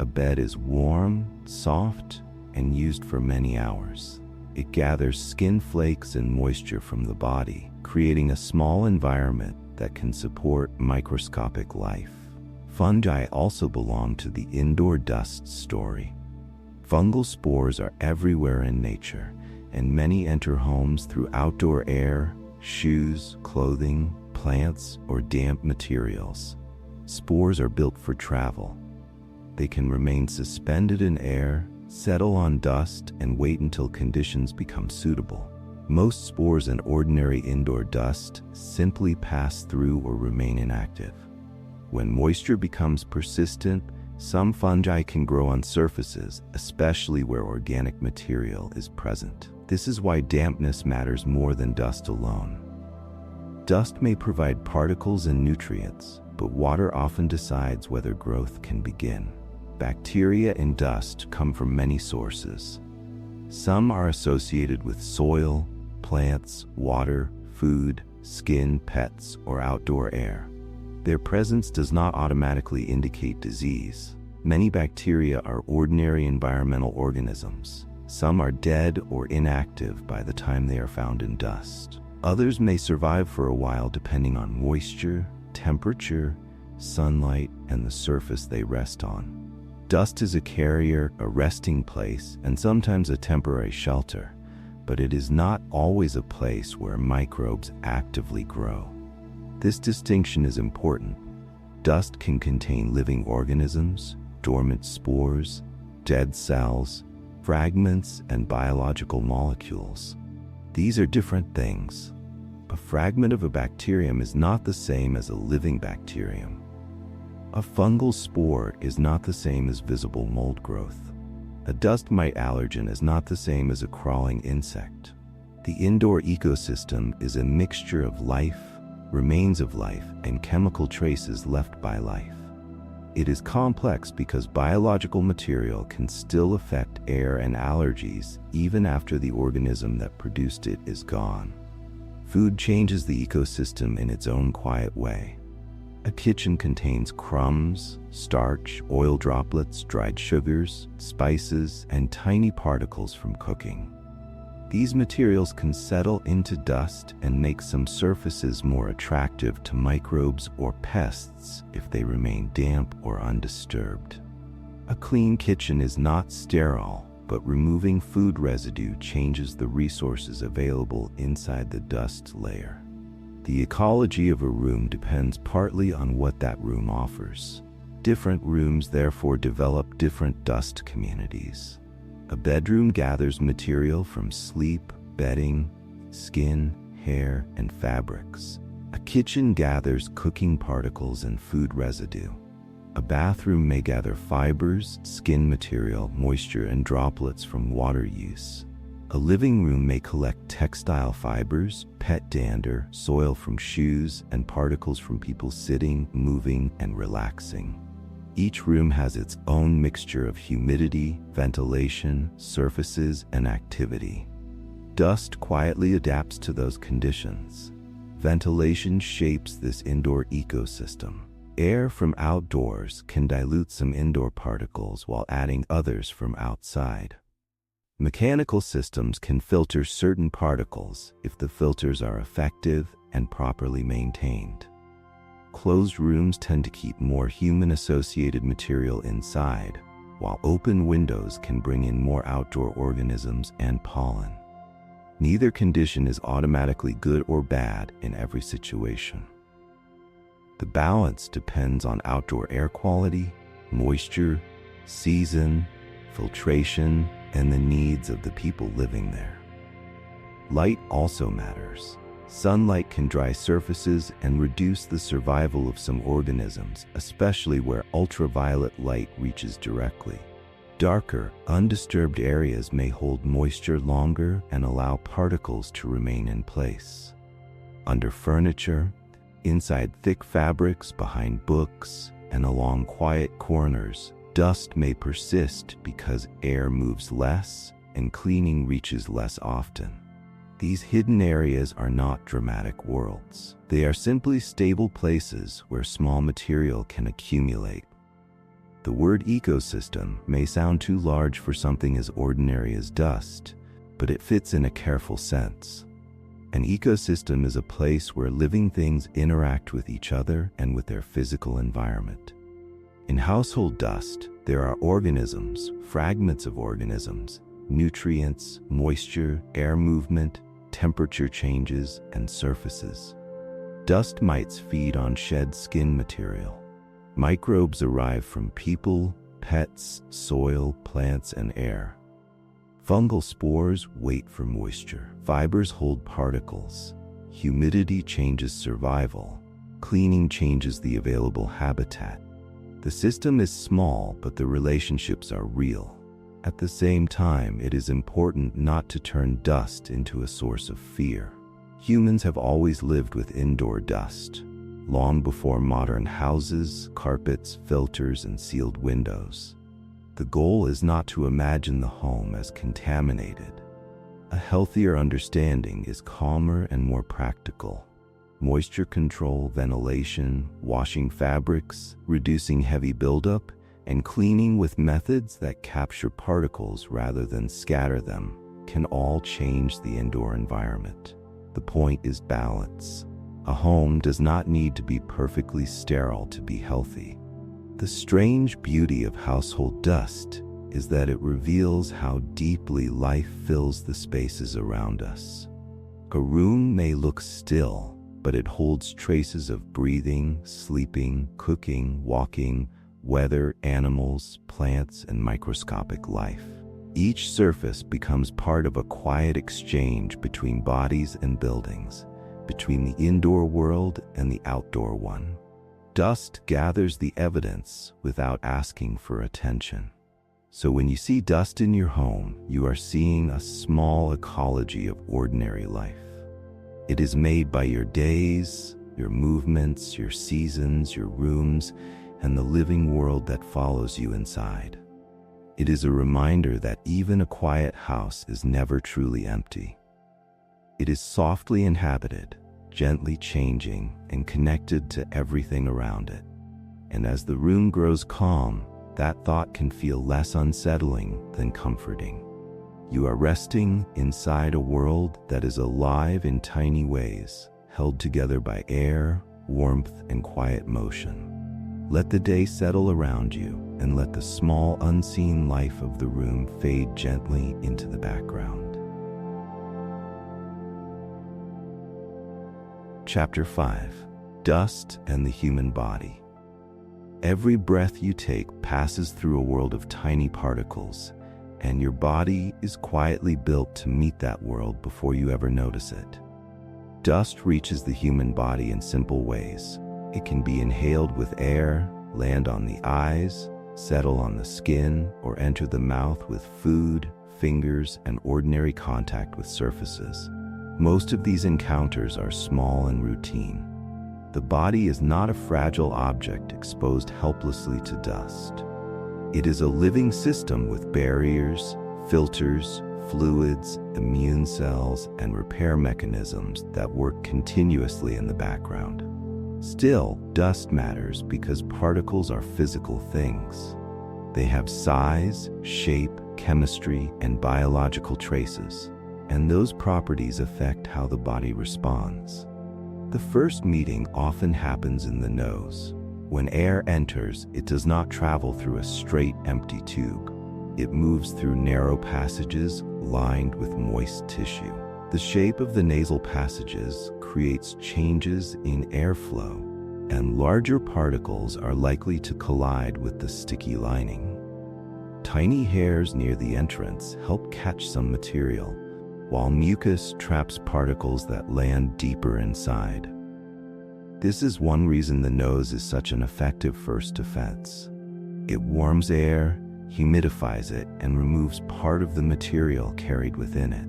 A bed is warm, soft, and used for many hours. It gathers skin flakes and moisture from the body, creating a small environment that can support microscopic life. Fungi also belong to the indoor dust story. Fungal spores are everywhere in nature, and many enter homes through outdoor air, shoes, clothing, plants, or damp materials. Spores are built for travel. They can remain suspended in air, settle on dust, and wait until conditions become suitable. Most spores in ordinary indoor dust simply pass through or remain inactive. When moisture becomes persistent, some fungi can grow on surfaces, especially where organic material is present. This is why dampness matters more than dust alone. Dust may provide particles and nutrients, but water often decides whether growth can begin. Bacteria in dust come from many sources. Some are associated with soil, plants, water, food, skin, pets, or outdoor air. Their presence does not automatically indicate disease. Many bacteria are ordinary environmental organisms. Some are dead or inactive by the time they are found in dust. Others may survive for a while depending on moisture, temperature, sunlight, and the surface they rest on. Dust is a carrier, a resting place, and sometimes a temporary shelter, but it is not always a place where microbes actively grow. This distinction is important. Dust can contain living organisms, dormant spores, dead cells, fragments, and biological molecules. These are different things. A fragment of a bacterium is not the same as a living bacterium. A fungal spore is not the same as visible mold growth. A dust mite allergen is not the same as a crawling insect. The indoor ecosystem is a mixture of life, remains of life, and chemical traces left by life. It is complex because biological material can still affect air and allergies even after the organism that produced it is gone. Food changes the ecosystem in its own quiet way. A kitchen contains crumbs, starch, oil droplets, dried sugars, spices, and tiny particles from cooking. These materials can settle into dust and make some surfaces more attractive to microbes or pests if they remain damp or undisturbed. A clean kitchen is not sterile, but removing food residue changes the resources available inside the dust layer. The ecology of a room depends partly on what that room offers. Different rooms therefore develop different dust communities. A bedroom gathers material from sleep, bedding, skin, hair, and fabrics. A kitchen gathers cooking particles and food residue. A bathroom may gather fibers, skin material, moisture, and droplets from water use. A living room may collect textile fibers, pet dander, soil from shoes, and particles from people sitting, moving, and relaxing. Each room has its own mixture of humidity, ventilation, surfaces, and activity. Dust quietly adapts to those conditions. Ventilation shapes this indoor ecosystem. Air from outdoors can dilute some indoor particles while adding others from outside. Mechanical systems can filter certain particles if the filters are effective and properly maintained. Closed rooms tend to keep more human-associated material inside, while open windows can bring in more outdoor organisms and pollen. Neither condition is automatically good or bad in every situation. The balance depends on outdoor air quality, moisture, season, filtration, and the needs of the people living there. Light also matters. Sunlight can dry surfaces and reduce the survival of some organisms, especially where ultraviolet light reaches directly. Darker, undisturbed areas may hold moisture longer and allow particles to remain in place. Under furniture, inside thick fabrics, behind books, and along quiet corners, dust may persist because air moves less and cleaning reaches less often. These hidden areas are not dramatic worlds. They are simply stable places where small material can accumulate. The word ecosystem may sound too large for something as ordinary as dust, but it fits in a careful sense. An ecosystem is a place where living things interact with each other and with their physical environment. In household dust, there are organisms, fragments of organisms, nutrients, moisture, air movement, temperature changes, and surfaces. Dust mites feed on shed skin material. Microbes arrive from people, pets, soil, plants, and air. Fungal spores wait for moisture. Fibers hold particles. Humidity changes survival. Cleaning changes the available habitat. The system is small, but the relationships are real. At the same time, it is important not to turn dust into a source of fear. Humans have always lived with indoor dust, long before modern houses, carpets, filters, and sealed windows. The goal is not to imagine the home as contaminated. A healthier understanding is calmer and more practical. Moisture control, ventilation, washing fabrics, reducing heavy buildup, and cleaning with methods that capture particles rather than scatter them can all change the indoor environment. The point is balance. A home does not need to be perfectly sterile to be healthy. The strange beauty of household dust is that it reveals how deeply life fills the spaces around us. A room may look still, but it holds traces of breathing, sleeping, cooking, walking, weather, animals, plants, and microscopic life. Each surface becomes part of a quiet exchange between bodies and buildings, between the indoor world and the outdoor one. Dust gathers the evidence without asking for attention. So when you see dust in your home, you are seeing a small ecology of ordinary life. It is made by your days, your movements, your seasons, your rooms, and the living world that follows you inside. It is a reminder that even a quiet house is never truly empty. It is softly inhabited, gently changing, and connected to everything around it. And as the room grows calm, that thought can feel less unsettling than comforting. You are resting inside a world that is alive in tiny ways, held together by air, warmth, and quiet motion. Let the day settle around you, and let the small, unseen life of the room fade gently into the background. Chapter 5: Dust and the Human Body. Every breath you take passes through a world of tiny particles, and your body is quietly built to meet that world before you ever notice it. Dust reaches the human body in simple ways. It can be inhaled with air, land on the eyes, settle on the skin, or enter the mouth with food, fingers, and ordinary contact with surfaces. Most of these encounters are small and routine. The body is not a fragile object exposed helplessly to dust. It is a living system with barriers, filters, fluids, immune cells, and repair mechanisms that work continuously in the background. Still, dust matters because particles are physical things. They have size, shape, chemistry, and biological traces, and those properties affect how the body responds. The first meeting often happens in the nose. When air enters, it does not travel through a straight, empty tube. It moves through narrow passages lined with moist tissue. The shape of the nasal passages creates changes in airflow, and larger particles are likely to collide with the sticky lining. Tiny hairs near the entrance help catch some material, while mucus traps particles that land deeper inside. This is one reason the nose is such an effective first defense. It warms air, humidifies it, and removes part of the material carried within it.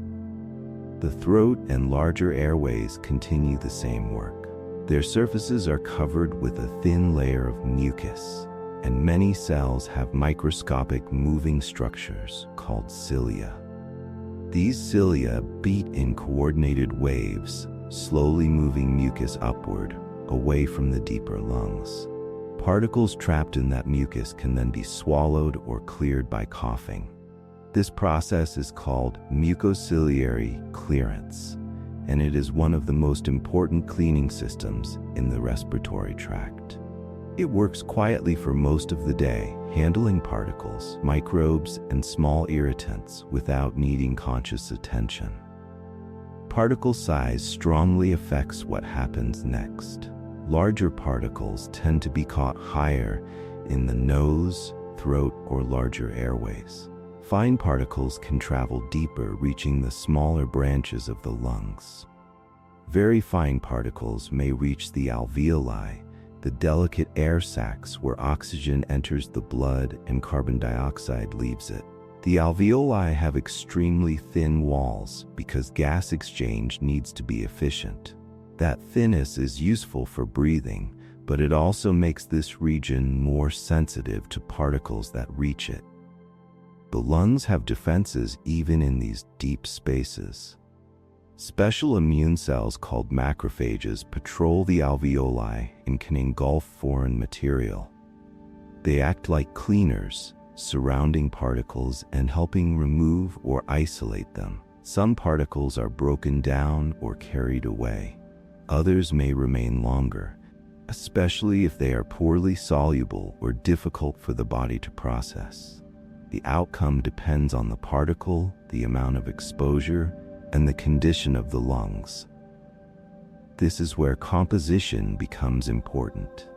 The throat and larger airways continue the same work. Their surfaces are covered with a thin layer of mucus, and many cells have microscopic moving structures called cilia. These cilia beat in coordinated waves, slowly moving mucus upward, away from the deeper lungs. Particles trapped in that mucus can then be swallowed or cleared by coughing. This process is called mucociliary clearance, and it is one of the most important cleaning systems in the respiratory tract. It works quietly for most of the day, handling particles, microbes, and small irritants without needing conscious attention. Particle size strongly affects what happens next. Larger particles tend to be caught higher in the nose, throat, or larger airways. Fine particles can travel deeper, reaching the smaller branches of the lungs. Very fine particles may reach the alveoli, the delicate air sacs where oxygen enters the blood and carbon dioxide leaves it. The alveoli have extremely thin walls because gas exchange needs to be efficient. That thinness is useful for breathing, but it also makes this region more sensitive to particles that reach it. The lungs have defenses even in these deep spaces. Special immune cells called macrophages patrol the alveoli and can engulf foreign material. They act like cleaners, surrounding particles and helping remove or isolate them. Some particles are broken down or carried away. Others may remain longer, especially if they are poorly soluble or difficult for the body to process. The outcome depends on the particle, the amount of exposure, and the condition of the lungs. This is where composition becomes important.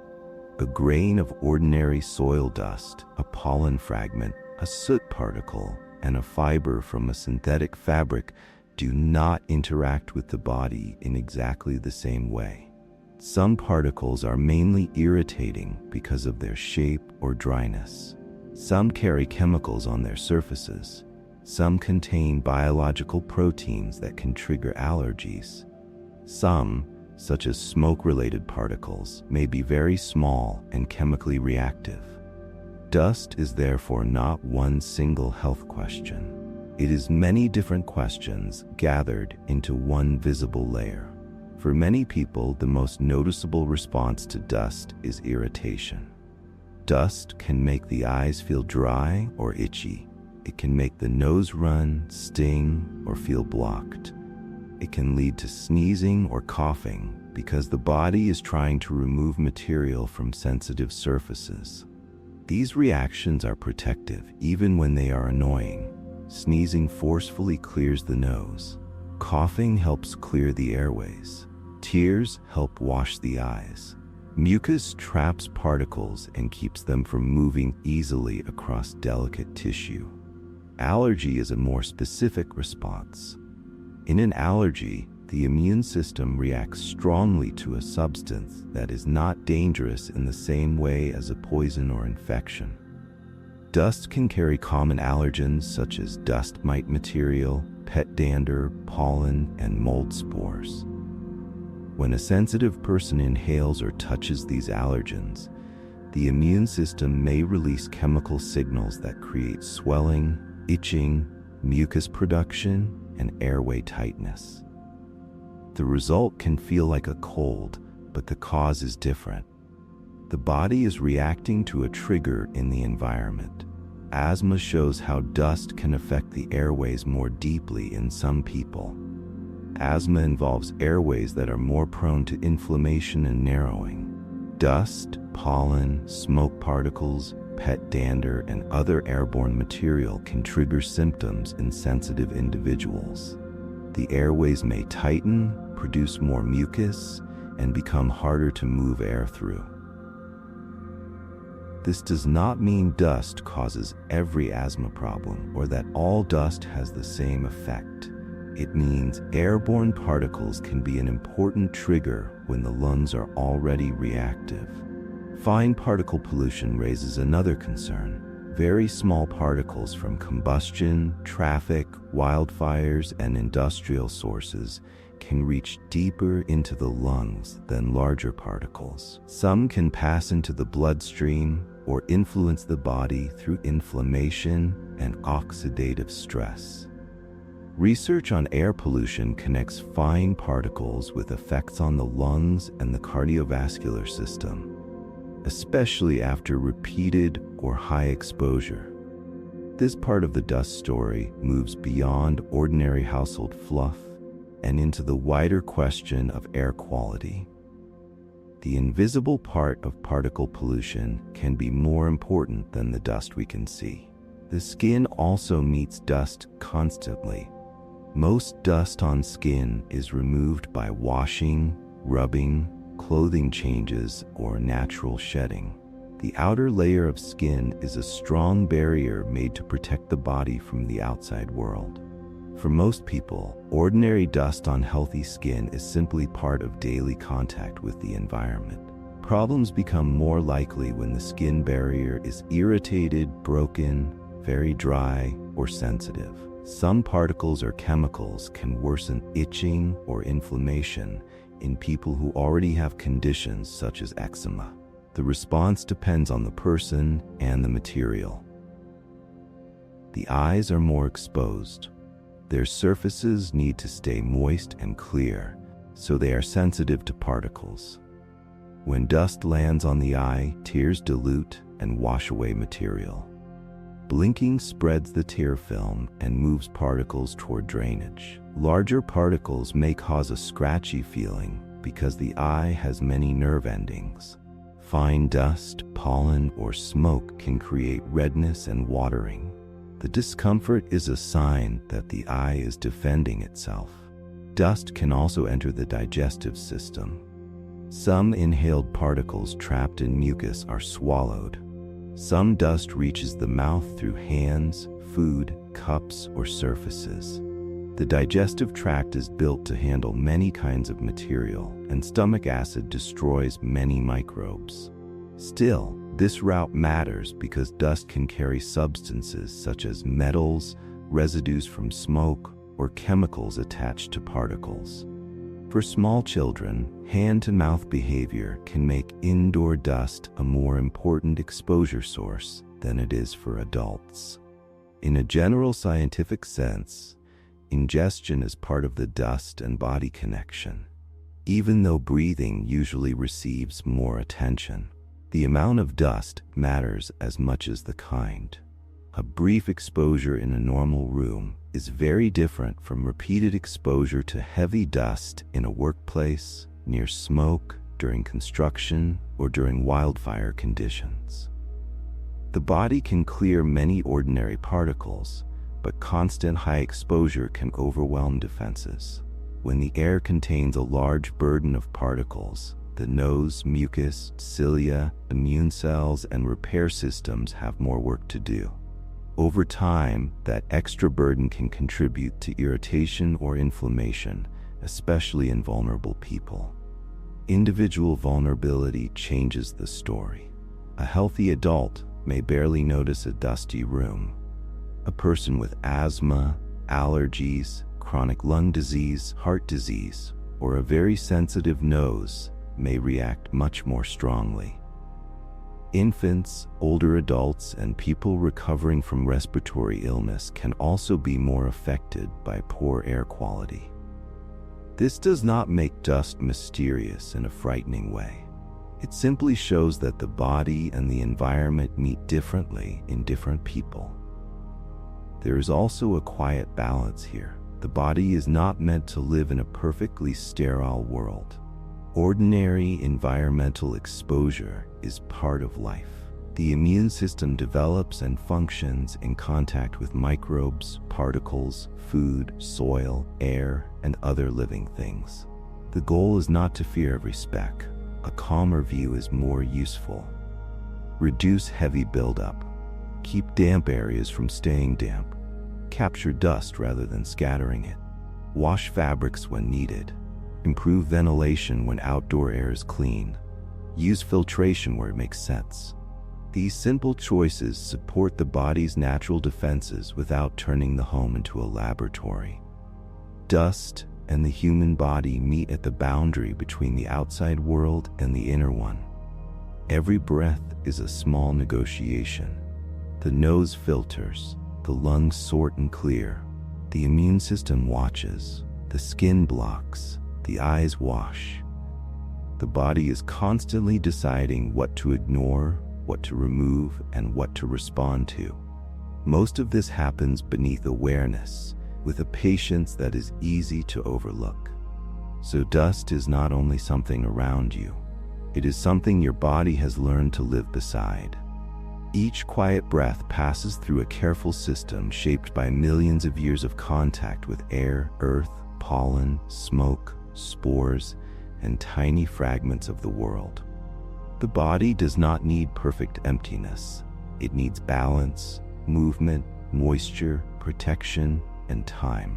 A grain of ordinary soil dust, a pollen fragment, a soot particle, and a fiber from a synthetic fabric do not interact with the body in exactly the same way. Some particles are mainly irritating because of their shape or dryness. Some carry chemicals on their surfaces. Some contain biological proteins that can trigger allergies. Some, such as smoke-related particles, may be very small and chemically reactive. Dust is therefore not one single health question. It is many different questions gathered into one visible layer. For many people, the most noticeable response to dust is irritation. Dust can make the eyes feel dry or itchy. It can make the nose run, sting, or feel blocked. It can lead to sneezing or coughing because the body is trying to remove material from sensitive surfaces. These reactions are protective even when they are annoying. Sneezing forcefully clears the nose. Coughing helps clear the airways. Tears help wash the eyes. Mucus traps particles and keeps them from moving easily across delicate tissue. Allergy is a more specific response. In an allergy, the immune system reacts strongly to a substance that is not dangerous in the same way as a poison or infection. Dust can carry common allergens such as dust mite material, pet dander, pollen, and mold spores. When a sensitive person inhales or touches these allergens, the immune system may release chemical signals that create swelling, itching, mucus production, and airway tightness. The result can feel like a cold, but the cause is different. The body is reacting to a trigger in the environment. Asthma shows how dust can affect the airways more deeply in some people. Asthma involves airways that are more prone to inflammation and narrowing. Dust, pollen, smoke particles, pet dander, and other airborne material can trigger symptoms in sensitive individuals. The airways may tighten, produce more mucus, and become harder to move air through. This does not mean dust causes every asthma problem or that all dust has the same effect. It means airborne particles can be an important trigger when the lungs are already reactive. Fine particle pollution raises another concern. Very small particles from combustion, traffic, wildfires, and industrial sources can reach deeper into the lungs than larger particles. Some can pass into the bloodstream or influence the body through inflammation and oxidative stress. Research on air pollution connects fine particles with effects on the lungs and the cardiovascular system, especially after repeated or high exposure. This part of the dust story moves beyond ordinary household fluff and into the wider question of air quality. The invisible part of particle pollution can be more important than the dust we can see. The skin also meets dust constantly. Most dust on skin is removed by washing, rubbing, clothing changes, or natural shedding. The outer layer of skin is a strong barrier made to protect the body from the outside world. For most people, ordinary dust on healthy skin is simply part of daily contact with the environment. Problems become more likely when the skin barrier is irritated, broken, very dry, or sensitive. Some particles or chemicals can worsen itching or inflammation in people who already have conditions such as eczema. The response depends on the person and the material. The eyes are more exposed. Their surfaces need to stay moist and clear, so they are sensitive to particles. When dust lands on the eye, tears dilute and wash away material. Blinking spreads the tear film and moves particles toward drainage. Larger particles may cause a scratchy feeling because the eye has many nerve endings. Fine dust, pollen, or smoke can create redness and watering. The discomfort is a sign that the eye is defending itself. Dust can also enter the digestive system. Some inhaled particles trapped in mucus are swallowed. Some dust reaches the mouth through hands, food, cups, or surfaces. The digestive tract is built to handle many kinds of material, and stomach acid destroys many microbes. Still, this route matters because dust can carry substances such as metals, residues from smoke, or chemicals attached to particles. For small children, hand-to-mouth behavior can make indoor dust a more important exposure source than it is for adults. In a general scientific sense, ingestion is part of the dust and body connection. Even though breathing usually receives more attention, the amount of dust matters as much as the kind. A brief exposure in a normal room is very different from repeated exposure to heavy dust in a workplace, near smoke, during construction, or during wildfire conditions. The body can clear many ordinary particles, but constant high exposure can overwhelm defenses. When the air contains a large burden of particles, the nose, mucus, cilia, immune cells, and repair systems have more work to do. Over time, that extra burden can contribute to irritation or inflammation, especially in vulnerable people. Individual vulnerability changes the story. A healthy adult may barely notice a dusty room. A person with asthma, allergies, chronic lung disease, heart disease, or a very sensitive nose may react much more strongly. Infants, older adults, and people recovering from respiratory illness can also be more affected by poor air quality. This does not make dust mysterious in a frightening way. It simply shows that the body and the environment meet differently in different people. There is also a quiet balance here. The body is not meant to live in a perfectly sterile world. Ordinary environmental exposure is part of life. The immune system develops and functions in contact with microbes, particles, food, soil, air, and other living things. The goal is not to fear every speck. A calmer view is more useful. Reduce heavy buildup. Keep damp areas from staying damp. Capture dust rather than scattering it. Wash fabrics when needed. Improve ventilation when outdoor air is clean. Use filtration where it makes sense. These simple choices support the body's natural defenses without turning the home into a laboratory. Dust and the human body meet at the boundary between the outside world and the inner one. Every breath is a small negotiation. The nose filters, the lungs sort and clear, the immune system watches, the skin blocks, the eyes wash. The body is constantly deciding what to ignore, what to remove, and what to respond to. Most of this happens beneath awareness, with a patience that is easy to overlook. So dust is not only something around you, it is something your body has learned to live beside. Each quiet breath passes through a careful system shaped by millions of years of contact with air, earth, pollen, smoke, spores, and tiny fragments of the world. The body does not need perfect emptiness. It needs balance, movement, moisture, protection, and time.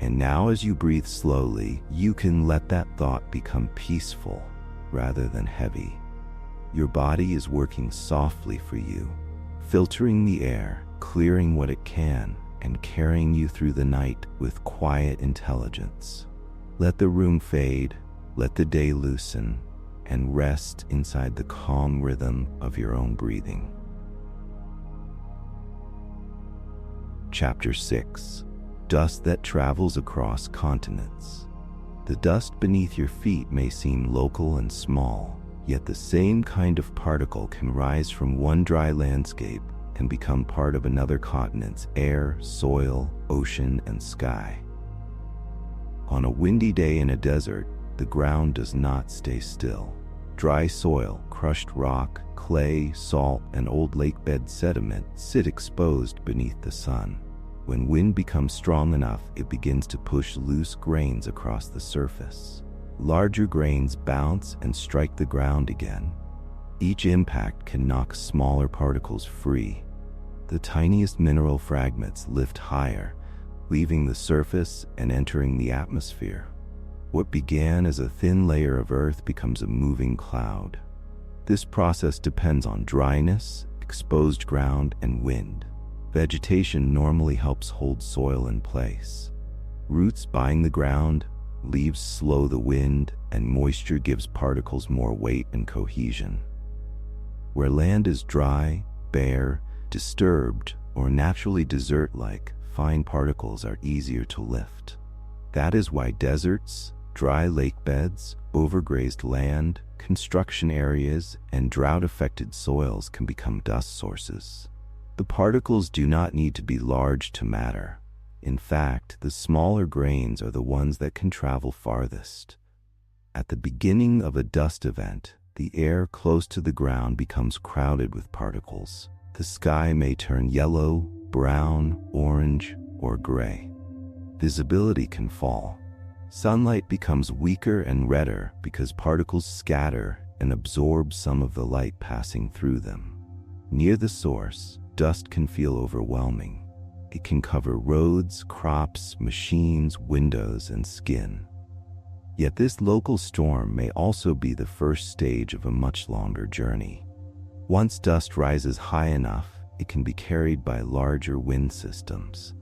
And now as you breathe slowly, you can let that thought become peaceful rather than heavy. Your body is working softly for you, filtering the air, clearing what it can and carrying you through the night with quiet intelligence. Let the room fade, let the day loosen, and rest inside the calm rhythm of your own breathing. Chapter 6. Dust that travels across continents. The dust beneath your feet may seem local and small, yet the same kind of particle can rise from one dry landscape and become part of another continent's air, soil, ocean, and sky. On a windy day in a desert, the ground does not stay still. Dry soil, crushed rock, clay, salt, and old lakebed sediment sit exposed beneath the sun. When wind becomes strong enough, it begins to push loose grains across the surface. Larger grains bounce and strike the ground again. Each impact can knock smaller particles free. The tiniest mineral fragments lift higher, leaving the surface and entering the atmosphere. What began as a thin layer of earth becomes a moving cloud. This process depends on dryness, exposed ground, and wind. Vegetation normally helps hold soil in place. Roots bind the ground, leaves slow the wind, and moisture gives particles more weight and cohesion. Where land is dry, bare, disturbed, or naturally desert-like, fine particles are easier to lift. That is why deserts, dry lakebeds, overgrazed land, construction areas, and drought-affected soils can become dust sources. The particles do not need to be large to matter. In fact, the smaller grains are the ones that can travel farthest. At the beginning of a dust event, the air close to the ground becomes crowded with particles. The sky may turn yellow, brown, orange, or gray. Visibility can fall. Sunlight becomes weaker and redder because particles scatter and absorb some of the light passing through them. Near the source, dust can feel overwhelming. It can cover roads, crops, machines, windows, and skin. Yet this local storm may also be the first stage of a much longer journey. Once dust rises high enough, it can be carried by larger wind systems.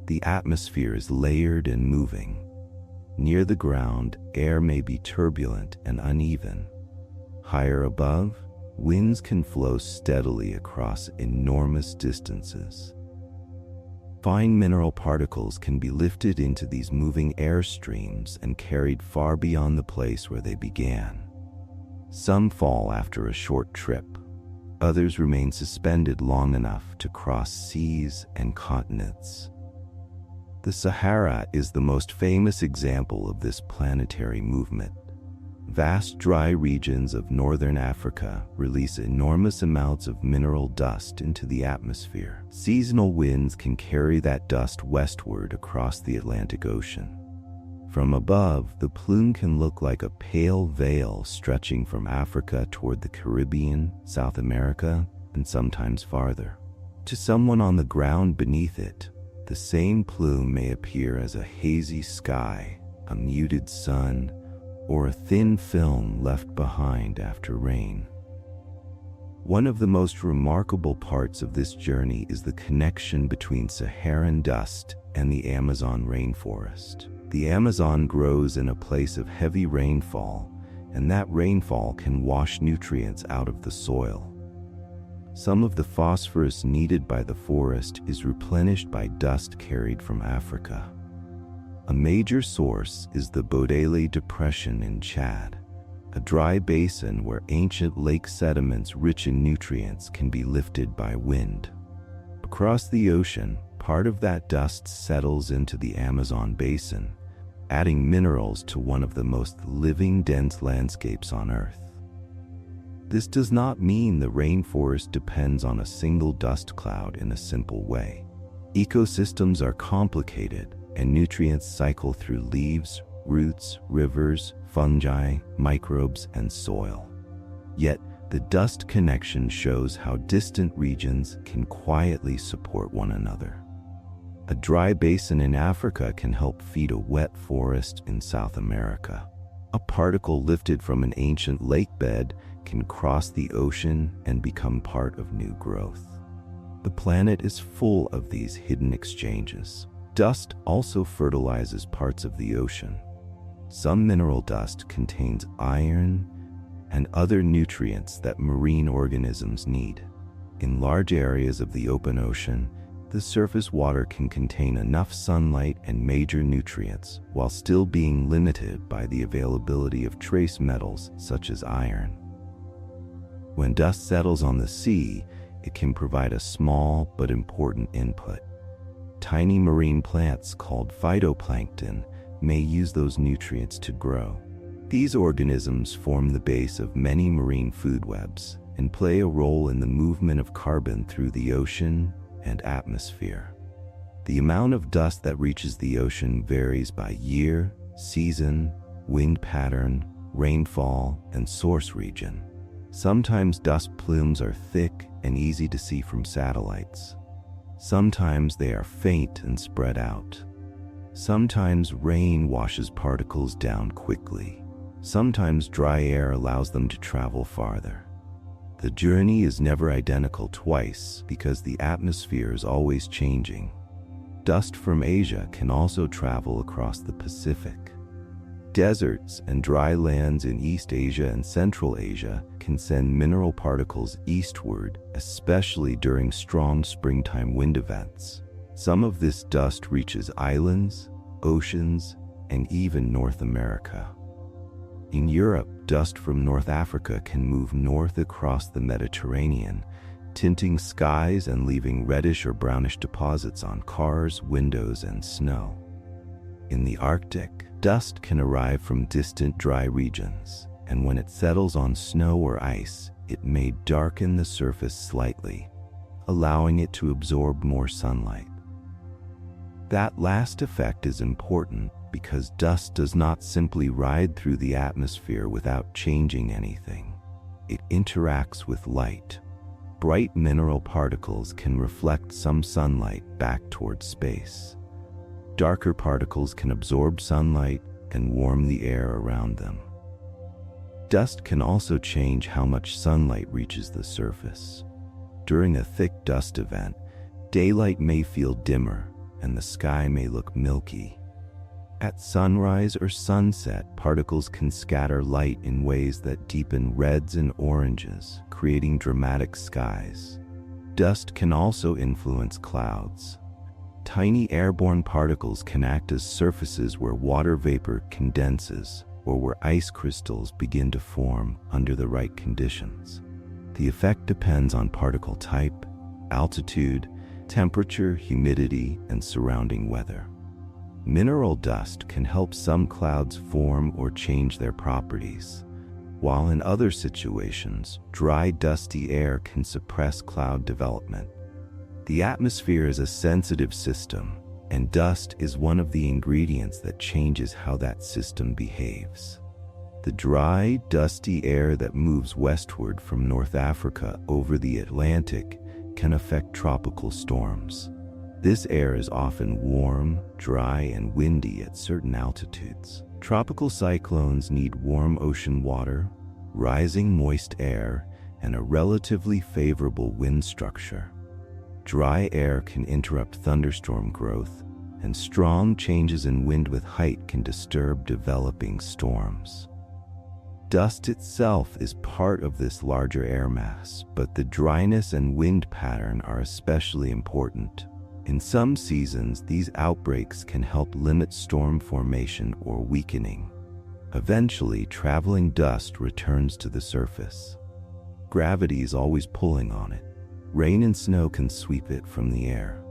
The atmosphere is layered and moving. Near the ground, air may be turbulent and uneven. Higher above, winds can flow steadily across enormous distances. Fine mineral particles can be lifted into these moving air streams and carried far beyond the place where they began. Some fall after a short trip. Others remain suspended long enough to cross seas and continents. The Sahara is the most famous example of this planetary movement. Vast dry regions of northern Africa release enormous amounts of mineral dust into the atmosphere. Seasonal winds can carry that dust westward across the Atlantic Ocean. From above, the plume can look like a pale veil stretching from Africa toward the Caribbean, South America, and sometimes farther. To someone on the ground beneath it, the same plume may appear as a hazy sky, a muted sun, or a thin film left behind after rain. One of the most remarkable parts of this journey is the connection between Saharan dust and the Amazon rainforest. The Amazon grows in a place of heavy rainfall, and that rainfall can wash nutrients out of the soil. Some of the phosphorus needed by the forest is replenished by dust carried from Africa. A major source is the Bodele Depression in Chad, a dry basin where ancient lake sediments rich in nutrients can be lifted by wind. Across the ocean, part of that dust settles into the Amazon basin, adding minerals to one of the most living, dense landscapes on Earth. This does not mean the rainforest depends on a single dust cloud in a simple way. Ecosystems are complicated, and nutrients cycle through leaves, roots, rivers, fungi, microbes, and soil. Yet, the dust connection shows how distant regions can quietly support one another. A dry basin in Africa can help feed a wet forest in South America. A particle lifted from an ancient lakebed can cross the ocean and become part of new growth. The planet is full of these hidden exchanges. Dust also fertilizes parts of the ocean. Some mineral dust contains iron and other nutrients that marine organisms need. In large areas of the open ocean, the surface water can contain enough sunlight and major nutrients while still being limited by the availability of trace metals such as iron. When dust settles on the sea, it can provide a small but important input. Tiny marine plants called phytoplankton may use those nutrients to grow. These organisms form the base of many marine food webs and play a role in the movement of carbon through the ocean and atmosphere. The amount of dust that reaches the ocean varies by year, season, wind pattern, rainfall, and source region. Sometimes dust plumes are thick and easy to see from satellites. Sometimes they are faint and spread out. Sometimes rain washes particles down quickly. Sometimes dry air allows them to travel farther. The journey is never identical twice because the atmosphere is always changing. Dust from Asia can also travel across the Pacific. Deserts and dry lands in East Asia and Central Asia can send mineral particles eastward, especially during strong springtime wind events. Some of this dust reaches islands, oceans, and even North America. In Europe, dust from North Africa can move north across the Mediterranean, tinting skies and leaving reddish or brownish deposits on cars, windows, and snow. In the Arctic, dust can arrive from distant dry regions, and when it settles on snow or ice, it may darken the surface slightly, allowing it to absorb more sunlight. That last effect is important because dust does not simply ride through the atmosphere without changing anything. It interacts with light. Bright mineral particles can reflect some sunlight back toward space. Darker particles can absorb sunlight and warm the air around them. Dust can also change how much sunlight reaches the surface. During a thick dust event, daylight may feel dimmer and the sky may look milky. At sunrise or sunset, particles can scatter light in ways that deepen reds and oranges, creating dramatic skies. Dust can also influence clouds. Tiny airborne particles can act as surfaces where water vapor condenses or where ice crystals begin to form under the right conditions. The effect depends on particle type, altitude, temperature, humidity, and surrounding weather. Mineral dust can help some clouds form or change their properties, while in other situations, dry, dusty air can suppress cloud development. The atmosphere is a sensitive system, and dust is one of the ingredients that changes how that system behaves. The dry, dusty air that moves westward from North Africa over the Atlantic can affect tropical storms. This air is often warm, dry, and windy at certain altitudes. Tropical cyclones need warm ocean water, rising moist air, and a relatively favorable wind structure. Dry air can interrupt thunderstorm growth, and strong changes in wind with height can disturb developing storms. Dust itself is part of this larger air mass, but the dryness and wind pattern are especially important. In some seasons, these outbreaks can help limit storm formation or weakening. Eventually, traveling dust returns to the surface. Gravity is always pulling on it. Rain and snow can sweep it from the air.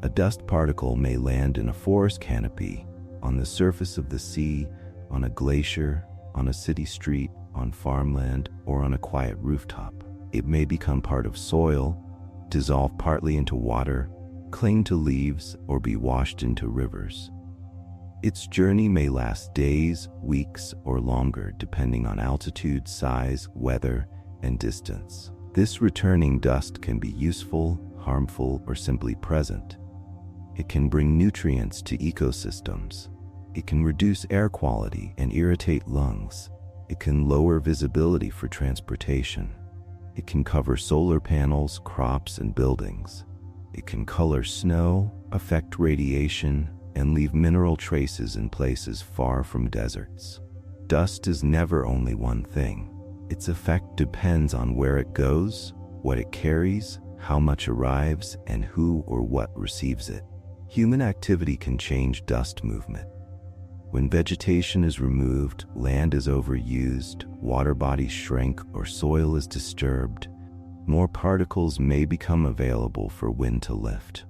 A dust particle may land in a forest canopy, on the surface of the sea, on a glacier, on a city street, on farmland, or on a quiet rooftop. It may become part of soil, dissolve partly into water, cling to leaves, or be washed into rivers. Its journey may last days, weeks, or longer depending on altitude, size, weather, and distance. This returning dust can be useful, harmful, or simply present. It can bring nutrients to ecosystems. It can reduce air quality and irritate lungs. It can lower visibility for transportation. It can cover solar panels, crops, and buildings. It can color snow, affect radiation, and leave mineral traces in places far from deserts. Dust is never only one thing. Its effect depends on where it goes, what it carries, how much arrives, and who or what receives it. Human activity can change dust movement. When vegetation is removed, land is overused, water bodies shrink, or soil is disturbed, more particles may become available for wind to lift.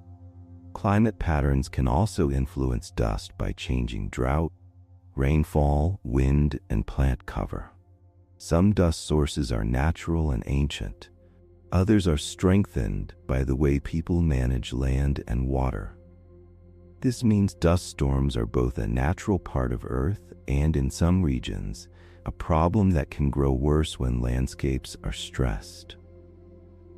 Climate patterns can also influence dust by changing drought, rainfall, wind, and plant cover. Some dust sources are natural and ancient. Others are strengthened by the way people manage land and water. This means dust storms are both a natural part of Earth and, in some regions, a problem that can grow worse when landscapes are stressed.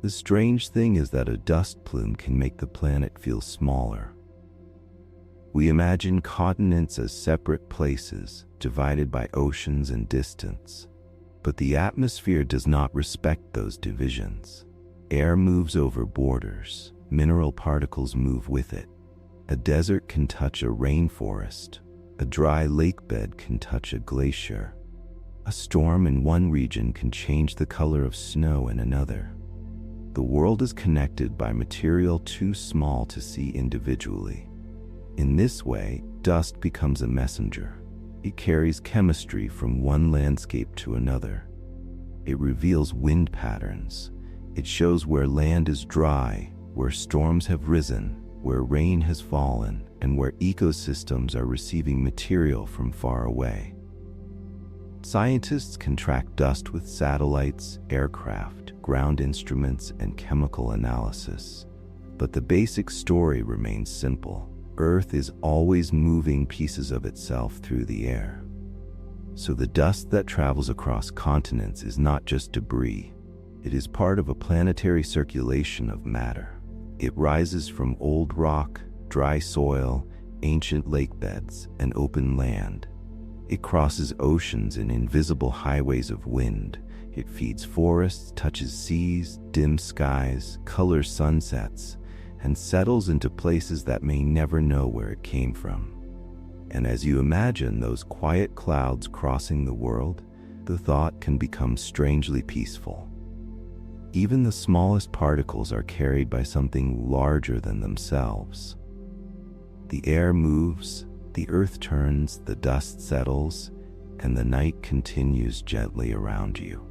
The strange thing is that a dust plume can make the planet feel smaller. We imagine continents as separate places, divided by oceans and distance. But the atmosphere does not respect those divisions. Air moves over borders. Mineral particles move with it. A desert can touch a rainforest. A dry lake bed can touch a glacier. A storm in one region can change the color of snow in another. The world is connected by material too small to see individually. In this way, dust becomes a messenger. It carries chemistry from one landscape to another. It reveals wind patterns. It shows where land is dry, where storms have risen, where rain has fallen, and where ecosystems are receiving material from far away. Scientists can track dust with satellites, aircraft, ground instruments, and chemical analysis. But the basic story remains simple. Earth is always moving pieces of itself through the air. So the dust that travels across continents is not just debris. It is part of a planetary circulation of matter. It rises from old rock, dry soil, ancient lake beds, and open land. It crosses oceans in invisible highways of wind. It feeds forests, touches seas, dims skies, colors sunsets, and settles into places that may never know where it came from. And as you imagine those quiet clouds crossing the world, the thought can become strangely peaceful. Even the smallest particles are carried by something larger than themselves. The air moves, the earth turns, the dust settles, and the night continues gently around you.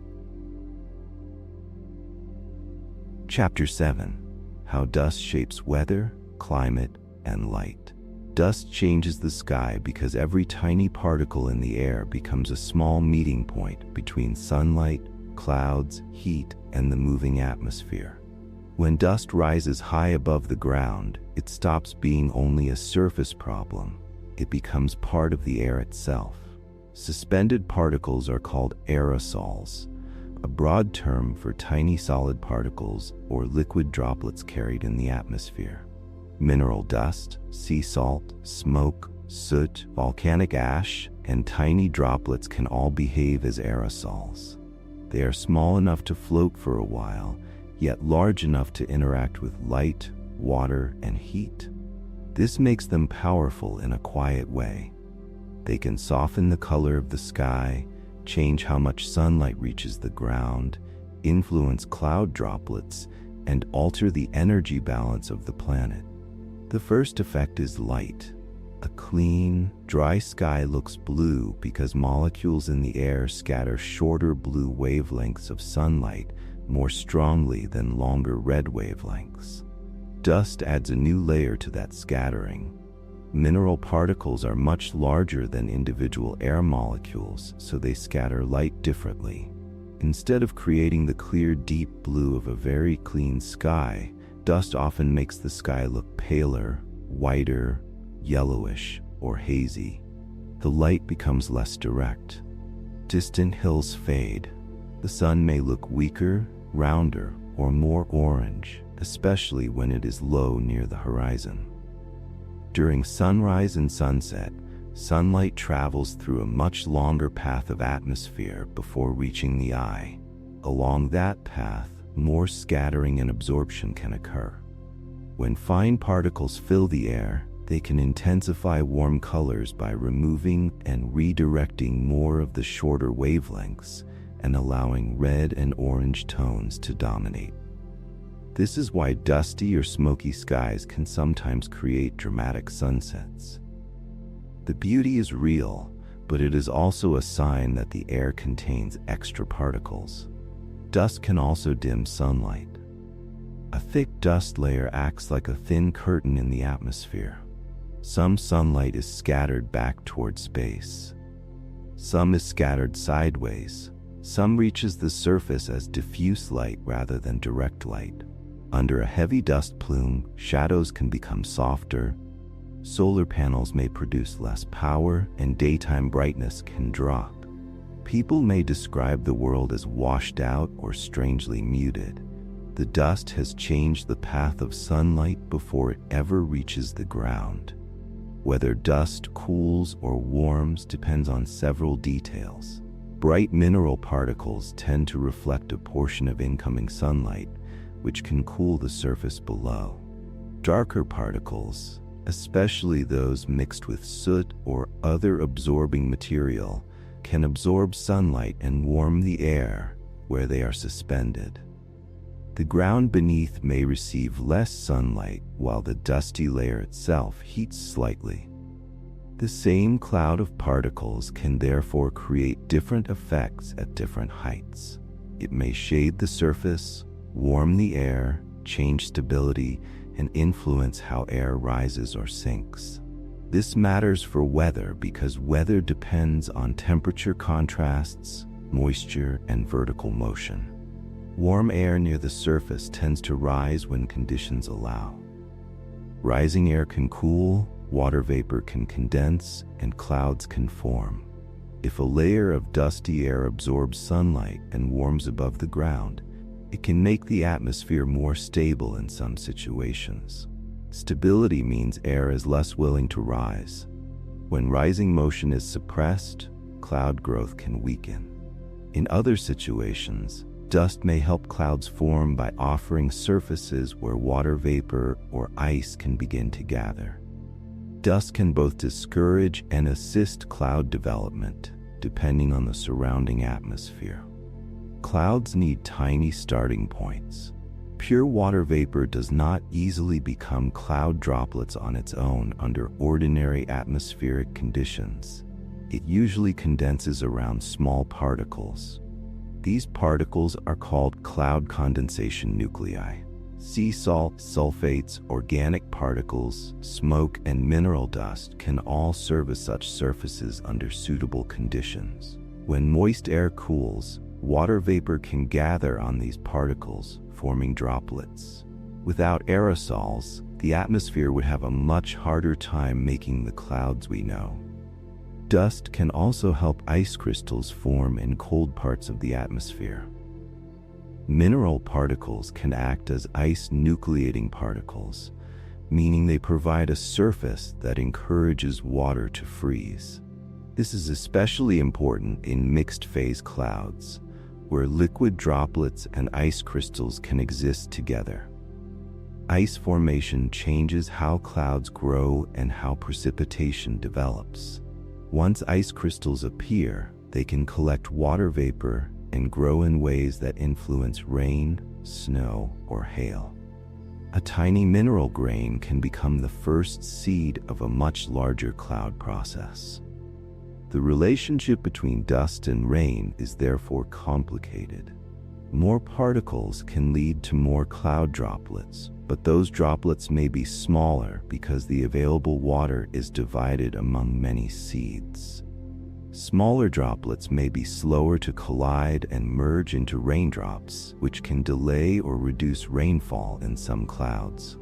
Chapter 7. How Dust Shapes Weather, Climate, and Light. Dust changes the sky because every tiny particle in the air becomes a small meeting point between sunlight, clouds, heat, and the moving atmosphere. When dust rises high above the ground, it stops being only a surface problem. It becomes part of the air itself. Suspended particles are called aerosols, a broad term for tiny solid particles or liquid droplets carried in the atmosphere. Mineral dust, sea salt, smoke, soot, volcanic ash, and tiny droplets can all behave as aerosols. They are small enough to float for a while, yet large enough to interact with light, water, and heat. This makes them powerful in a quiet way. They can soften the color of the sky, change how much sunlight reaches the ground, influence cloud droplets, and alter the energy balance of the planet. The first effect is light. A clean, dry sky looks blue because molecules in the air scatter shorter blue wavelengths of sunlight more strongly than longer red wavelengths. Dust adds a new layer to that scattering. Mineral particles are much larger than individual air molecules, so they scatter light differently. Instead of creating the clear, deep blue of a very clean sky, dust often makes the sky look paler, whiter, yellowish, or hazy. The light becomes less direct. Distant hills fade. The sun may look weaker, rounder, or more orange, especially when it is low near the horizon. During sunrise and sunset, sunlight travels through a much longer path of atmosphere before reaching the eye. along that path, more scattering and absorption can occur. When fine particles fill the air, they can intensify warm colors by removing and redirecting more of the shorter wavelengths and allowing red and orange tones to dominate. This is why dusty or smoky skies can sometimes create dramatic sunsets. The beauty is real, but it is also a sign that the air contains extra particles. Dust can also dim sunlight. A thick dust layer acts like a thin curtain in the atmosphere. Some sunlight is scattered back toward space. Some is scattered sideways. Some reaches the surface as diffuse light rather than direct light. Under a heavy dust plume, shadows can become softer, solar panels may produce less power, and daytime brightness can drop. People may describe the world as washed out or strangely muted. The dust has changed the path of sunlight before it ever reaches the ground. Whether dust cools or warms depends on several details. Bright mineral particles tend to reflect a portion of incoming sunlight, which can cool the surface below. Darker particles, especially those mixed with soot or other absorbing material, can absorb sunlight and warm the air where they are suspended. The ground beneath may receive less sunlight while the dusty layer itself heats slightly. The same cloud of particles can therefore create different effects at different heights. It may shade the surface, warm the air, change stability, and influence how air rises or sinks. This matters for weather because weather depends on temperature contrasts, moisture, and vertical motion. Warm air near the surface tends to rise when conditions allow. Rising air can cool, water vapor can condense, and clouds can form. If a layer of dusty air absorbs sunlight and warms above the ground, it can make the atmosphere more stable in some situations. Stability means air is less willing to rise. When rising motion is suppressed, cloud growth can weaken. In other situations, dust may help clouds form by offering surfaces where water vapor or ice can begin to gather. Dust can both discourage and assist cloud development, depending on the surrounding atmosphere. Clouds need tiny starting points. Pure water vapor does not easily become cloud droplets on its own under ordinary atmospheric conditions. It usually condenses around small particles. These particles are called cloud condensation nuclei. Sea salt, sulfates, organic particles, smoke, and mineral dust can all serve as such surfaces under suitable conditions. When moist air cools, water vapor can gather on these particles, forming droplets. Without aerosols, the atmosphere would have a much harder time making the clouds we know. Dust can also help ice crystals form in cold parts of the atmosphere. Mineral particles can act as ice nucleating particles, meaning they provide a surface that encourages water to freeze. This is especially important in mixed-phase clouds, where liquid droplets and ice crystals can exist together. Ice formation changes how clouds grow and how precipitation develops. Once ice crystals appear, they can collect water vapor and grow in ways that influence rain, snow, or hail. A tiny mineral grain can become the first seed of a much larger cloud process. The relationship between dust and rain is therefore complicated. More particles can lead to more cloud droplets, but those droplets may be smaller because the available water is divided among many seeds. Smaller droplets may be slower to collide and merge into raindrops, which can delay or reduce rainfall in some clouds.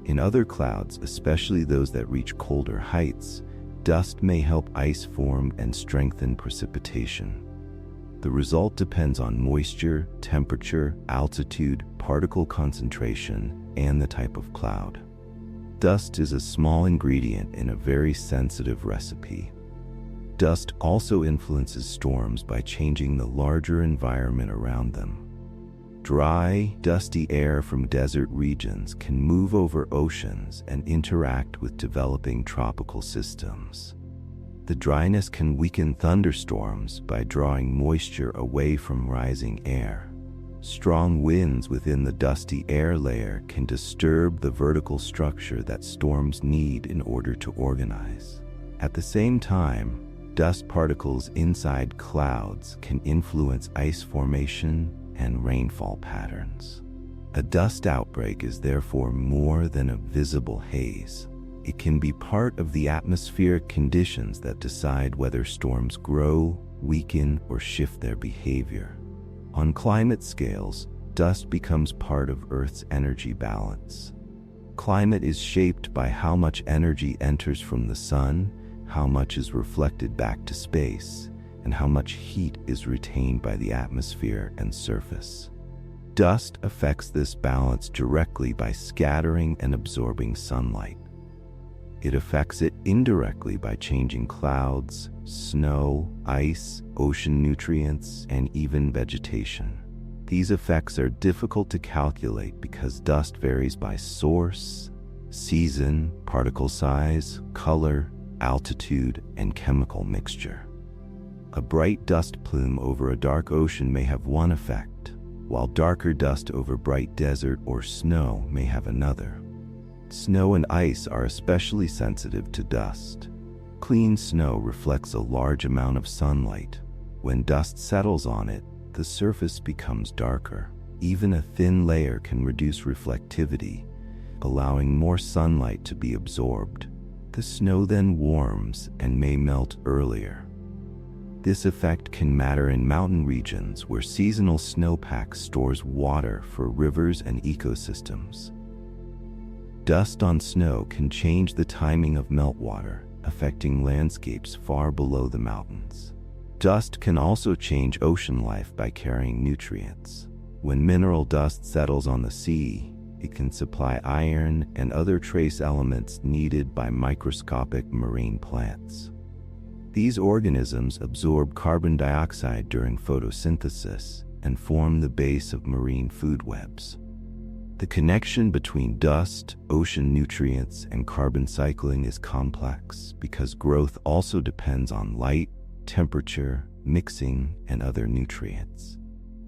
In other clouds, especially those that reach colder heights, dust may help ice form and strengthen precipitation. The result depends on moisture, temperature, altitude, particle concentration, and the type of cloud. Dust is a small ingredient in a very sensitive recipe. Dust also influences storms by changing the larger environment around them. Dry, dusty air from desert regions can move over oceans and interact with developing tropical systems. The dryness can weaken thunderstorms by drawing moisture away from rising air. Strong winds within the dusty air layer can disturb the vertical structure that storms need in order to organize. At the same time, dust particles inside clouds can influence ice formation and rainfall patterns. A dust outbreak is therefore more than a visible haze. It can be part of the atmospheric conditions that decide whether storms grow, weaken, or shift their behavior. On climate scales, dust becomes part of Earth's energy balance. Climate is shaped by how much energy enters from the sun, how much is reflected back to space, and how much heat is retained by the atmosphere and surface. Dust affects this balance directly by scattering and absorbing sunlight. It affects it indirectly by changing clouds, snow, ice, ocean nutrients, and even vegetation. These effects are difficult to calculate because dust varies by source, season, particle size, color, altitude, and chemical mixture. A bright dust plume over a dark ocean may have one effect, while darker dust over bright desert or snow may have another. Snow and ice are especially sensitive to dust. Clean snow reflects a large amount of sunlight. When dust settles on it, the surface becomes darker. Even a thin layer can reduce reflectivity, allowing more sunlight to be absorbed. The snow then warms and may melt earlier. This effect can matter in mountain regions where seasonal snowpack stores water for rivers and ecosystems. Dust on snow can change the timing of meltwater, affecting landscapes far below the mountains. Dust can also change ocean life by carrying nutrients. When mineral dust settles on the sea, it can supply iron and other trace elements needed by microscopic marine plants. These organisms absorb carbon dioxide during photosynthesis and form the base of marine food webs. The connection between dust, ocean nutrients, and carbon cycling is complex because growth also depends on light, temperature, mixing, and other nutrients.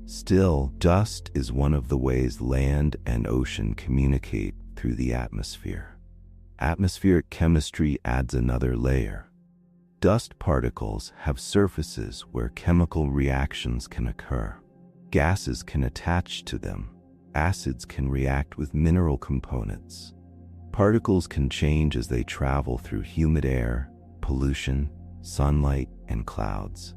Still, dust is one of the ways land and ocean communicate through the atmosphere. Atmospheric chemistry adds another layer. Dust particles have surfaces where chemical reactions can occur. Gases can attach to them. Acids can react with mineral components. Particles can change as they travel through humid air, pollution, sunlight, and clouds.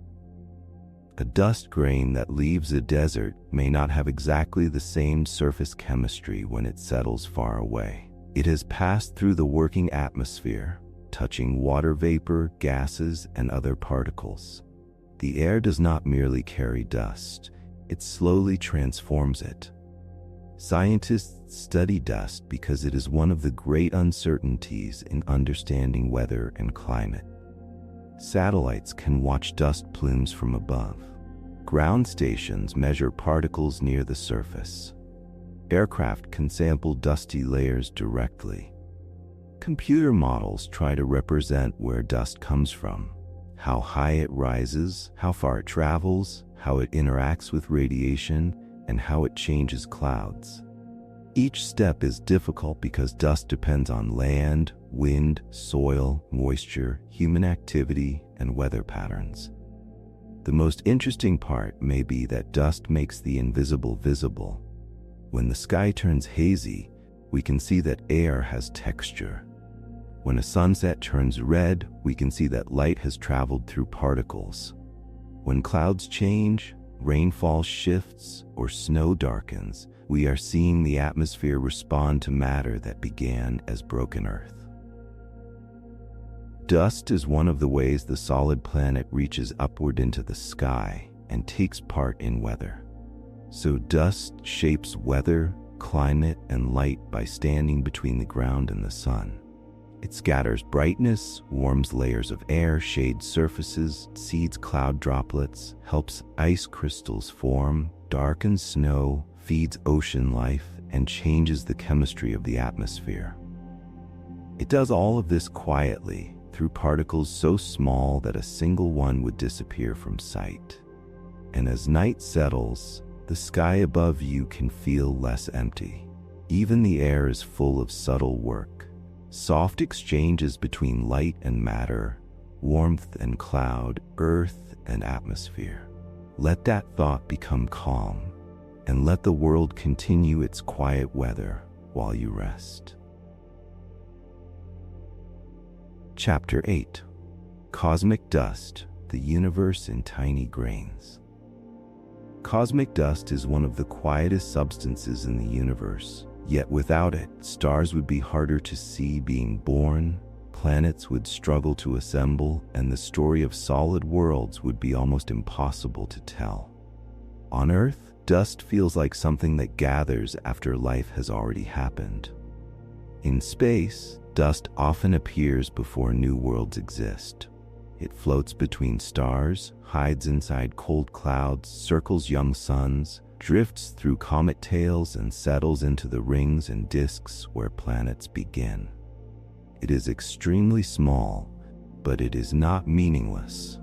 A dust grain that leaves a desert may not have exactly the same surface chemistry when it settles far away. It has passed through the working atmosphere, touching water vapor, gases, and other particles. The air does not merely carry dust, it slowly transforms it. Scientists study dust because it is one of the great uncertainties in understanding weather and climate. Satellites can watch dust plumes from above. Ground stations measure particles near the surface. Aircraft can sample dusty layers directly. Computer models try to represent where dust comes from, how high it rises, how far it travels, how it interacts with radiation, and how it changes clouds. Each step is difficult because dust depends on land, wind, soil, moisture, human activity, and weather patterns. The most interesting part may be that dust makes the invisible visible. When the sky turns hazy, we can see that air has texture. When a sunset turns red, we can see that light has traveled through particles. When clouds change, rainfall shifts, or snow darkens, we are seeing the atmosphere respond to matter that began as broken earth. Dust is one of the ways the solid planet reaches upward into the sky and takes part in weather. So dust shapes weather, climate, and light by standing between the ground and the sun. It scatters brightness, warms layers of air, shades surfaces, seeds cloud droplets, helps ice crystals form, darkens snow, feeds ocean life, and changes the chemistry of the atmosphere. It does all of this quietly, through particles so small that a single one would disappear from sight. And as night settles, the sky above you can feel less empty. Even the air is full of subtle work, soft exchanges between light and matter, warmth and cloud, earth and atmosphere. Let that thought become calm, and let the world continue its quiet weather while you rest. Chapter 8. Cosmic Dust, the Universe in Tiny Grains. Cosmic dust is one of the quietest substances in the universe, yet without it, stars would be harder to see being born, planets would struggle to assemble, and the story of solid worlds would be almost impossible to tell. On Earth, dust feels like something that gathers after life has already happened. In space, dust often appears before new worlds exist. It floats between stars, hides inside cold clouds, circles young suns, drifts through comet tails, and settles into the rings and disks where planets begin. It is extremely small, but it is not meaningless.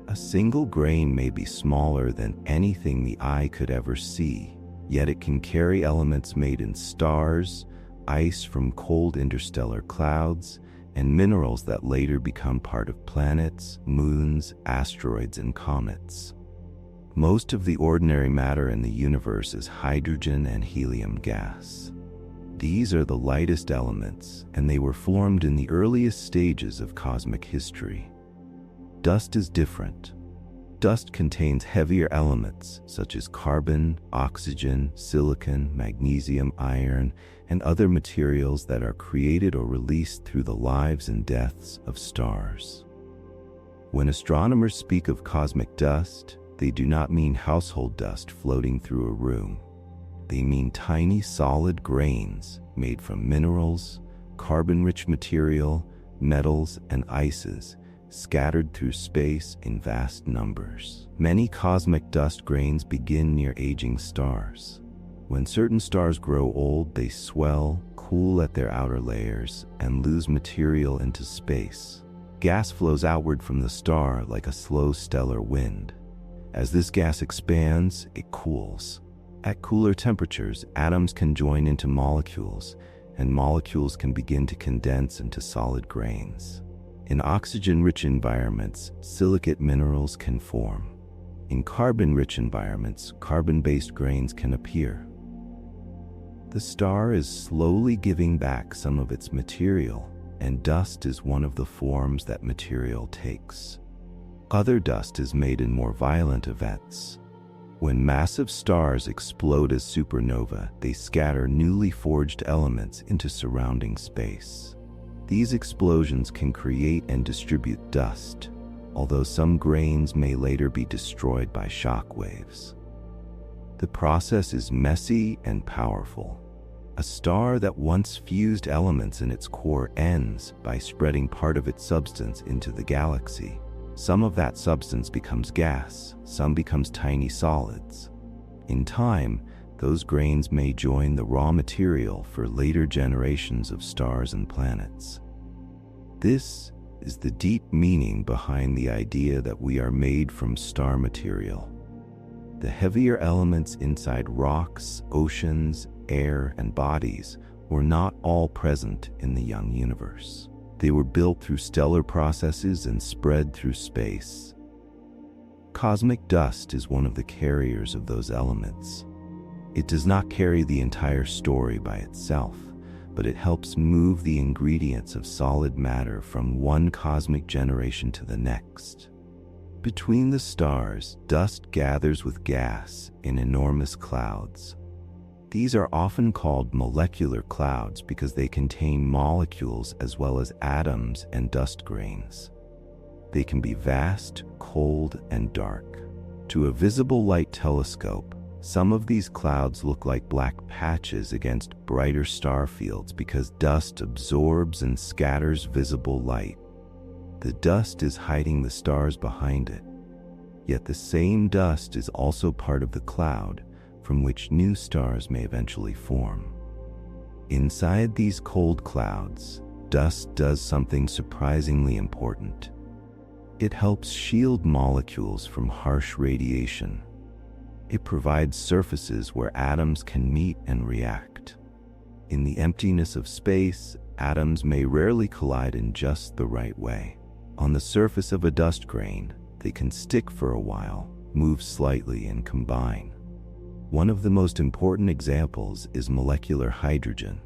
A single grain may be smaller than anything the eye could ever see, yet it can carry elements made in stars, ice from cold interstellar clouds, and minerals that later become part of planets, moons, asteroids, and comets. Most of the ordinary matter in the universe is hydrogen and helium gas. These are the lightest elements, and they were formed in the earliest stages of cosmic history. Dust is different. Dust contains heavier elements such as carbon, oxygen, silicon, magnesium, iron, and other materials that are created or released through the lives and deaths of stars. When astronomers speak of cosmic dust, they do not mean household dust floating through a room. They mean tiny solid grains made from minerals, carbon-rich material, metals, and ices scattered through space in vast numbers. Many cosmic dust grains begin near aging stars. When certain stars grow old, they swell, cool at their outer layers, and lose material into space. Gas flows outward from the star like a slow stellar wind. As this gas expands, it cools. At cooler temperatures, atoms can join into molecules, and molecules can begin to condense into solid grains. In oxygen-rich environments, silicate minerals can form. In carbon-rich environments, carbon-based grains can appear. The star is slowly giving back some of its material, and dust is one of the forms that material takes. Other dust is made in more violent events. When massive stars explode as supernova, they scatter newly forged elements into surrounding space. These explosions can create and distribute dust, although some grains may later be destroyed by shock waves. The process is messy and powerful. A star that once fused elements in its core ends by spreading part of its substance into the galaxy. Some of that substance becomes gas, some becomes tiny solids. In time, those grains may join the raw material for later generations of stars and planets. This is the deep meaning behind the idea that we are made from star material. The heavier elements inside rocks, oceans, air, and bodies were not all present in the young universe. They were built through stellar processes and spread through space. Cosmic dust is one of the carriers of those elements. It does not carry the entire story by itself, but it helps move the ingredients of solid matter from one cosmic generation to the next. Between the stars, dust gathers with gas in enormous clouds. These are often called molecular clouds because they contain molecules as well as atoms and dust grains. They can be vast, cold, and dark. To a visible light telescope, Some of these clouds look like black patches against brighter star fields because dust absorbs and scatters visible light. The dust is hiding the stars behind it. Yet the same dust is also part of the cloud from which new stars may eventually form. Inside these cold clouds, dust does something surprisingly important. It helps shield molecules from harsh radiation. It provides surfaces where atoms can meet and react. In the emptiness of space, atoms may rarely collide in just the right way. On the surface of a dust grain, they can stick for a while, move slightly, and combine. One of the most important examples is molecular hydrogen,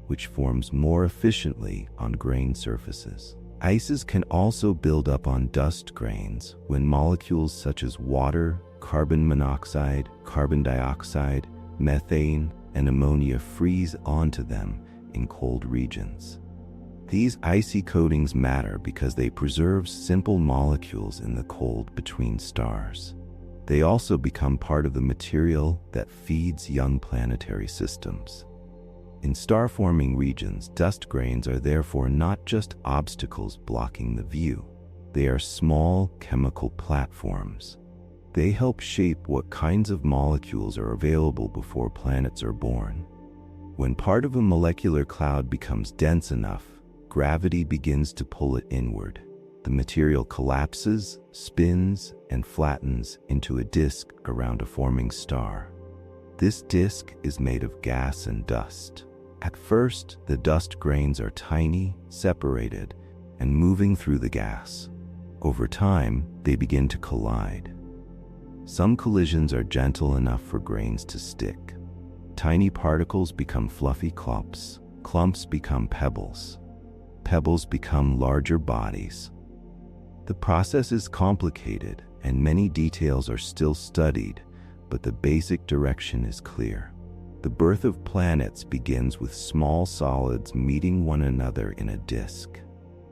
which forms more efficiently on grain surfaces. Ices can also build up on dust grains when molecules such as water, carbon monoxide, carbon dioxide, methane, and ammonia freeze onto them in cold regions. These icy coatings matter because they preserve simple molecules in the cold between stars. They also become part of the material that feeds young planetary systems. In star-forming regions, dust grains are therefore not just obstacles blocking the view. They are small chemical platforms. They help shape what kinds of molecules are available before planets are born. When part of a molecular cloud becomes dense enough, gravity begins to pull it inward. The material collapses, spins, and flattens into a disk around a forming star. This disk is made of gas and dust. At first, the dust grains are tiny, separated, and moving through the gas. Over time, they begin to collide. Some collisions are gentle enough for grains to stick. Tiny particles become fluffy clumps. Clumps become pebbles. Pebbles become larger bodies. The process is complicated, and many details are still studied, but the basic direction is clear. The birth of planets begins with small solids meeting one another in a disk.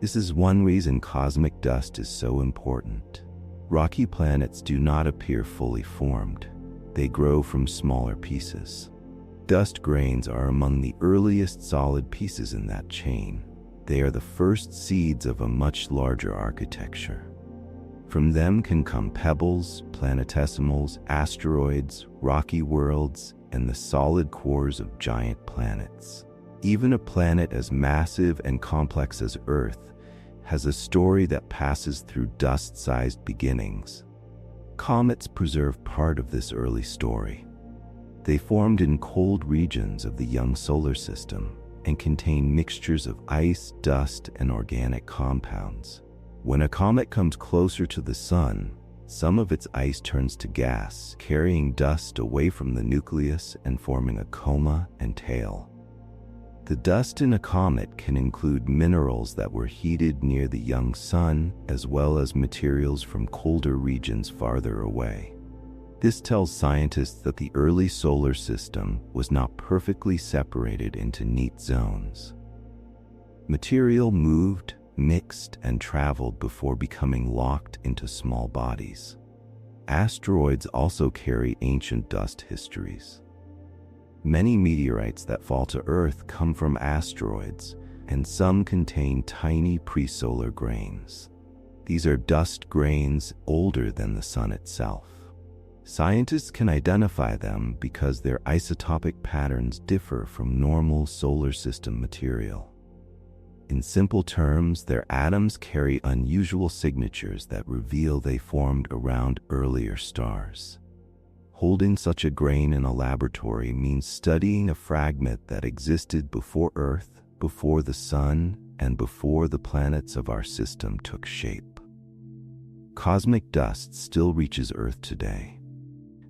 This is one reason cosmic dust is so important. Rocky planets do not appear fully formed. They grow from smaller pieces. Dust grains are among the earliest solid pieces in that chain. They are the first seeds of a much larger architecture. From them can come pebbles, planetesimals, asteroids, rocky worlds, and the solid cores of giant planets. Even a planet as massive and complex as Earth has a story that passes through dust-sized beginnings. Comets preserve part of this early story. They formed in cold regions of the young solar system and contain mixtures of ice, dust, and organic compounds. When a comet comes closer to the sun, some of its ice turns to gas, carrying dust away from the nucleus and forming a coma and tail. The dust in a comet can include minerals that were heated near the young sun, as well as materials from colder regions farther away. This tells scientists that the early solar system was not perfectly separated into neat zones. Material moved, mixed, and traveled before becoming locked into small bodies. Asteroids also carry ancient dust histories. Many meteorites that fall to Earth come from asteroids, and some contain tiny pre-solar grains. These are dust grains older than the sun itself. Scientists can identify them because their isotopic patterns differ from normal solar system material. In simple terms, their atoms carry unusual signatures that reveal they formed around earlier stars. Holding such a grain in a laboratory means studying a fragment that existed before Earth, before the Sun, and before the planets of our system took shape. Cosmic dust still reaches Earth today.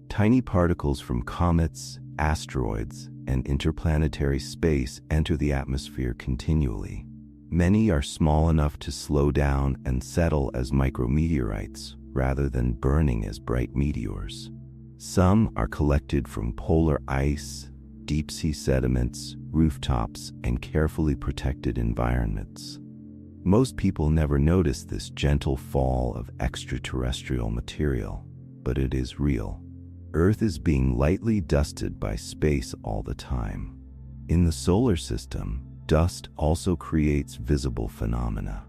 Tiny particles from comets, asteroids, and interplanetary space enter the atmosphere continually. Many are small enough to slow down and settle as micrometeorites rather than burning as bright meteors. Some are collected from polar ice, deep-sea sediments, rooftops, and carefully protected environments. Most people never notice this gentle fall of extraterrestrial material, but it is real. Earth is being lightly dusted by space all the time. In the solar system, dust also creates visible phenomena.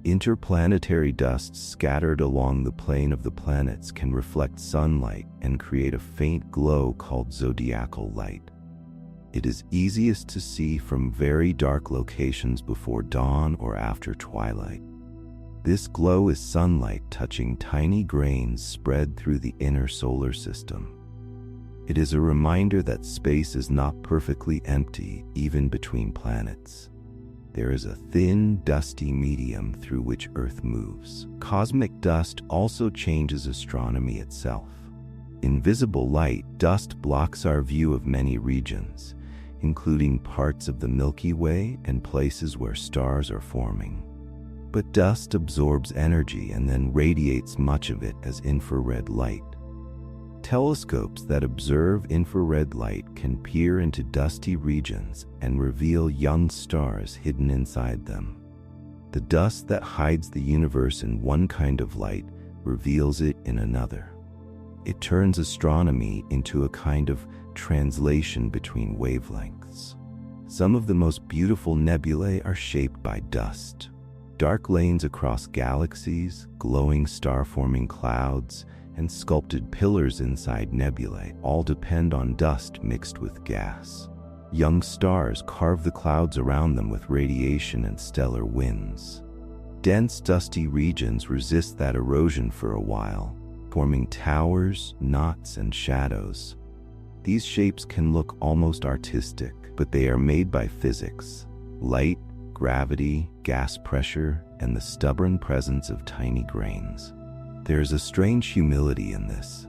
Interplanetary dust scattered along the plane of the planets can reflect sunlight and create a faint glow called zodiacal light. It is easiest to see from very dark locations before dawn or after twilight. This glow is sunlight touching tiny grains spread through the inner solar system. It is a reminder that space is not perfectly empty, even between planets. There is a thin, dusty medium through which Earth moves. Cosmic dust also changes astronomy itself. In visible light, dust blocks our view of many regions, including parts of the Milky Way and places where stars are forming. But dust absorbs energy and then radiates much of it as infrared light. Telescopes that observe infrared light can peer into dusty regions and reveal young stars hidden inside them. The dust that hides the universe in one kind of light reveals it in another. It turns astronomy into a kind of translation between wavelengths. Some of the most beautiful nebulae are shaped by dust. Dark lanes across galaxies, glowing star-forming clouds, and sculpted pillars inside nebulae all depend on dust mixed with gas. Young stars carve the clouds around them with radiation and stellar winds. Dense, dusty regions resist that erosion for a while, forming towers, knots, and shadows. These shapes can look almost artistic, but they are made by physics: light, gravity, gas pressure, and the stubborn presence of tiny grains. There is a strange humility in this.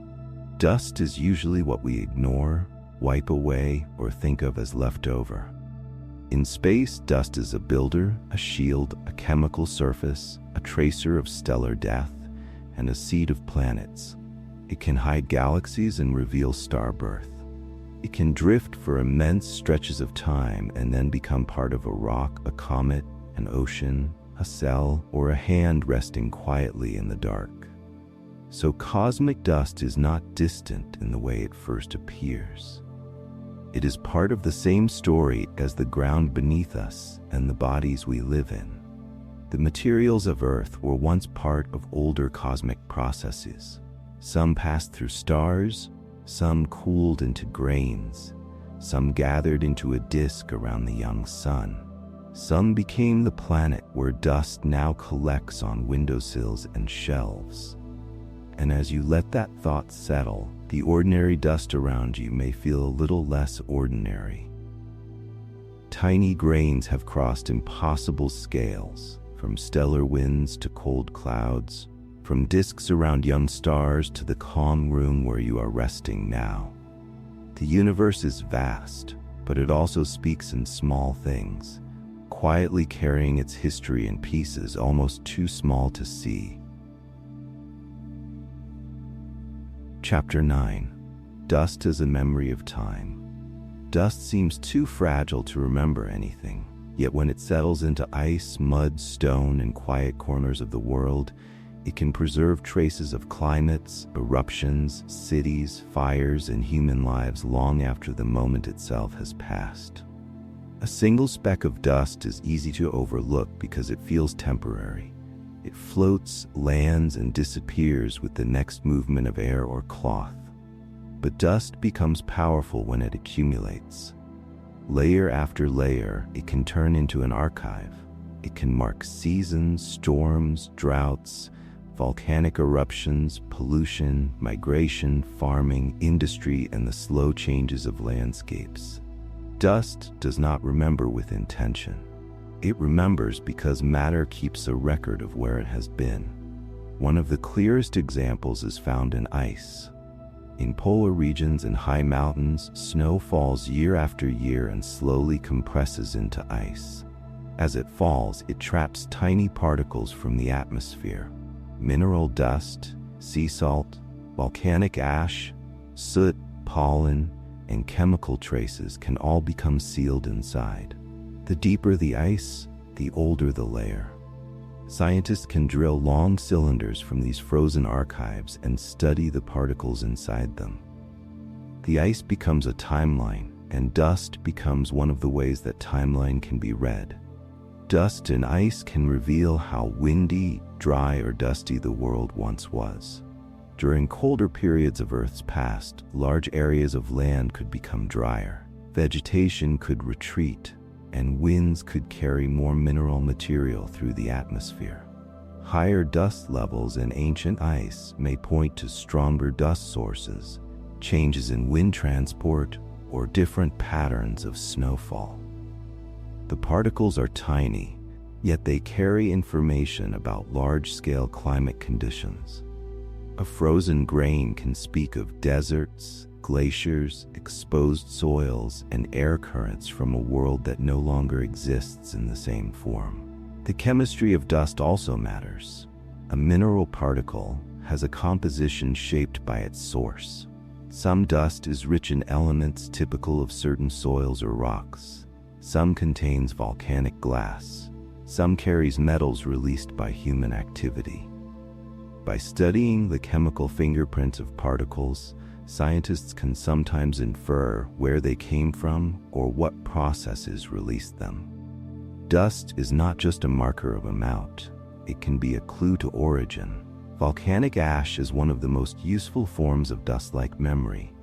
Dust is usually what we ignore, wipe away, or think of as leftover. In space, dust is a builder, a shield, a chemical surface, a tracer of stellar death, and a seed of planets. It can hide galaxies and reveal star birth. It can drift for immense stretches of time and then become part of a rock, a comet, an ocean, a cell, or a hand resting quietly in the dark. So cosmic dust is not distant in the way it first appears. It is part of the same story as the ground beneath us and the bodies we live in. The materials of Earth were once part of older cosmic processes. Some passed through stars, some cooled into grains, some gathered into a disk around the young sun. Some became the planet where dust now collects on windowsills and shelves. And as you let that thought settle, the ordinary dust around you may feel a little less ordinary. Tiny grains have crossed impossible scales, from stellar winds to cold clouds, from disks around young stars to the calm room where you are resting now. The universe is vast, but it also speaks in small things, quietly carrying its history in pieces almost too small to see. Chapter 9. Dust as a memory of time. Dust seems too fragile to remember anything, yet when it settles into ice, mud, stone, and quiet corners of the world, it can preserve traces of climates, eruptions, cities, fires, and human lives long after the moment itself has passed. A single speck of dust is easy to overlook because it feels temporary. It floats, lands, and disappears with the next movement of air or cloth. But dust becomes powerful when it accumulates. Layer after layer, it can turn into an archive. It can mark seasons, storms, droughts, volcanic eruptions, pollution, migration, farming, industry, and the slow changes of landscapes. Dust does not remember with intention. It remembers because matter keeps a record of where it has been. One of the clearest examples is found in ice. In polar regions and high mountains, snow falls year after year and slowly compresses into ice. As it falls, it traps tiny particles from the atmosphere. Mineral dust, sea salt, volcanic ash, soot, pollen, and chemical traces can all become sealed inside. The deeper the ice, the older the layer. Scientists can drill long cylinders from these frozen archives and study the particles inside them. The ice becomes a timeline, and dust becomes one of the ways that timeline can be read. Dust and ice can reveal how windy, dry, or dusty the world once was. During colder periods of Earth's past, large areas of land could become drier. Vegetation could retreat, and winds could carry more mineral material through the atmosphere. Higher dust levels in ancient ice may point to stronger dust sources, changes in wind transport, or different patterns of snowfall. The particles are tiny, yet they carry information about large-scale climate conditions. A frozen grain can speak of deserts, glaciers, exposed soils, and air currents from a world that no longer exists in the same form. The chemistry of dust also matters. A mineral particle has a composition shaped by its source. Some dust is rich in elements typical of certain soils or rocks. Some contains volcanic glass. Some carries metals released by human activity. By studying the chemical fingerprints of particles, scientists can sometimes infer where they came from or what processes released them. Dust is not just a marker of amount, it can be a clue to origin. Volcanic ash is one of the most useful forms of dust-like memory.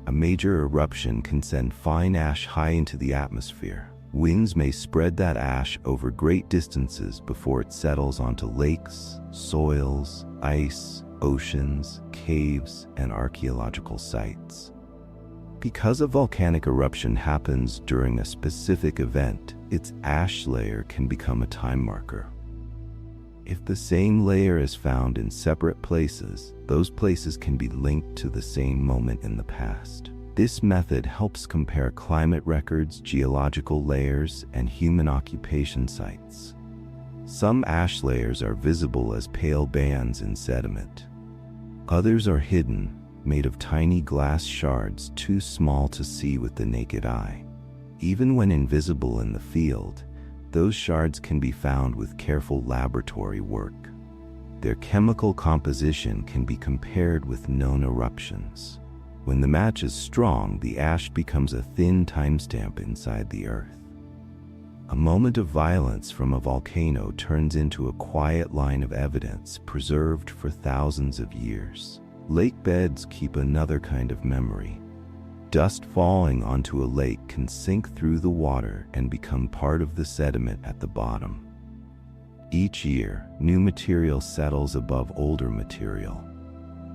A major eruption can send fine ash high into the atmosphere. Winds may spread that ash over great distances before it settles onto lakes, soils, ice, oceans, caves, and archaeological sites. Because a volcanic eruption happens during a specific event, its ash layer can become a time marker. If the same layer is found in separate places, those places can be linked to the same moment in the past. This method helps compare climate records, geological layers, and human occupation sites. Some ash layers are visible as pale bands in sediment. Others are hidden, made of tiny glass shards too small to see with the naked eye. Even when invisible in the field, those shards can be found with careful laboratory work. Their chemical composition can be compared with known eruptions. When the match is strong, the ash becomes a thin timestamp inside the earth. A moment of violence from a volcano turns into a quiet line of evidence preserved for thousands of years. Lake beds keep another kind of memory. Dust falling onto a lake can sink through the water and become part of the sediment at the bottom. Each year, new material settles above older material.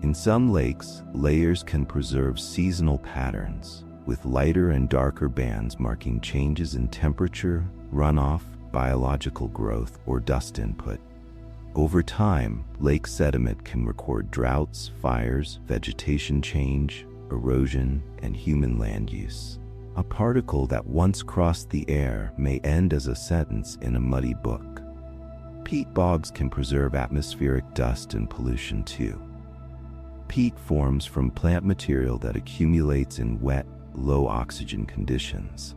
In some lakes, layers can preserve seasonal patterns, with lighter and darker bands marking changes in temperature, runoff, biological growth, or dust input. Over time, lake sediment can record droughts, fires, vegetation change, erosion, and human land use. A particle that once crossed the air may end as a sentence in a muddy book. Peat bogs can preserve atmospheric dust and pollution too. Peat forms from plant material that accumulates in wet, low oxygen conditions.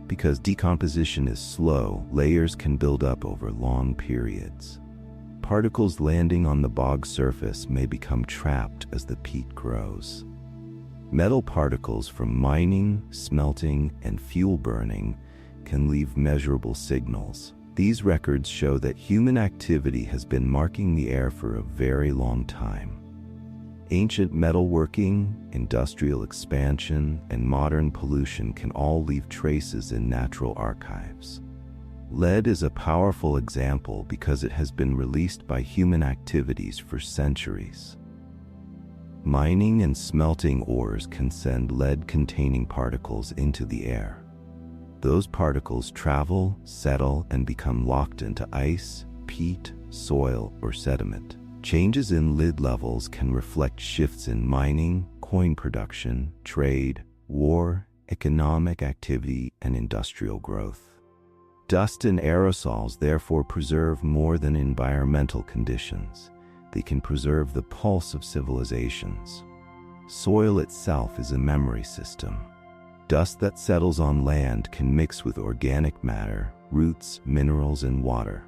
Because decomposition is slow, layers can build up over long periods. Particles landing on the bog surface may become trapped as the peat grows. Metal particles from mining, smelting, and fuel burning can leave measurable signals. These records show that human activity has been marking the air for a very long time. Ancient metalworking, industrial expansion, and modern pollution can all leave traces in natural archives. Lead is a powerful example because it has been released by human activities for centuries. Mining and smelting ores can send lead-containing particles into the air. Those particles travel, settle, and become locked into ice, peat, soil, or sediment. Changes in lead levels can reflect shifts in mining, coin production, trade, war, economic activity, and industrial growth. Dust and aerosols therefore preserve more than environmental conditions. They can preserve the pulse of civilizations. Soil itself is a memory system. Dust that settles on land can mix with organic matter, roots, minerals, and water.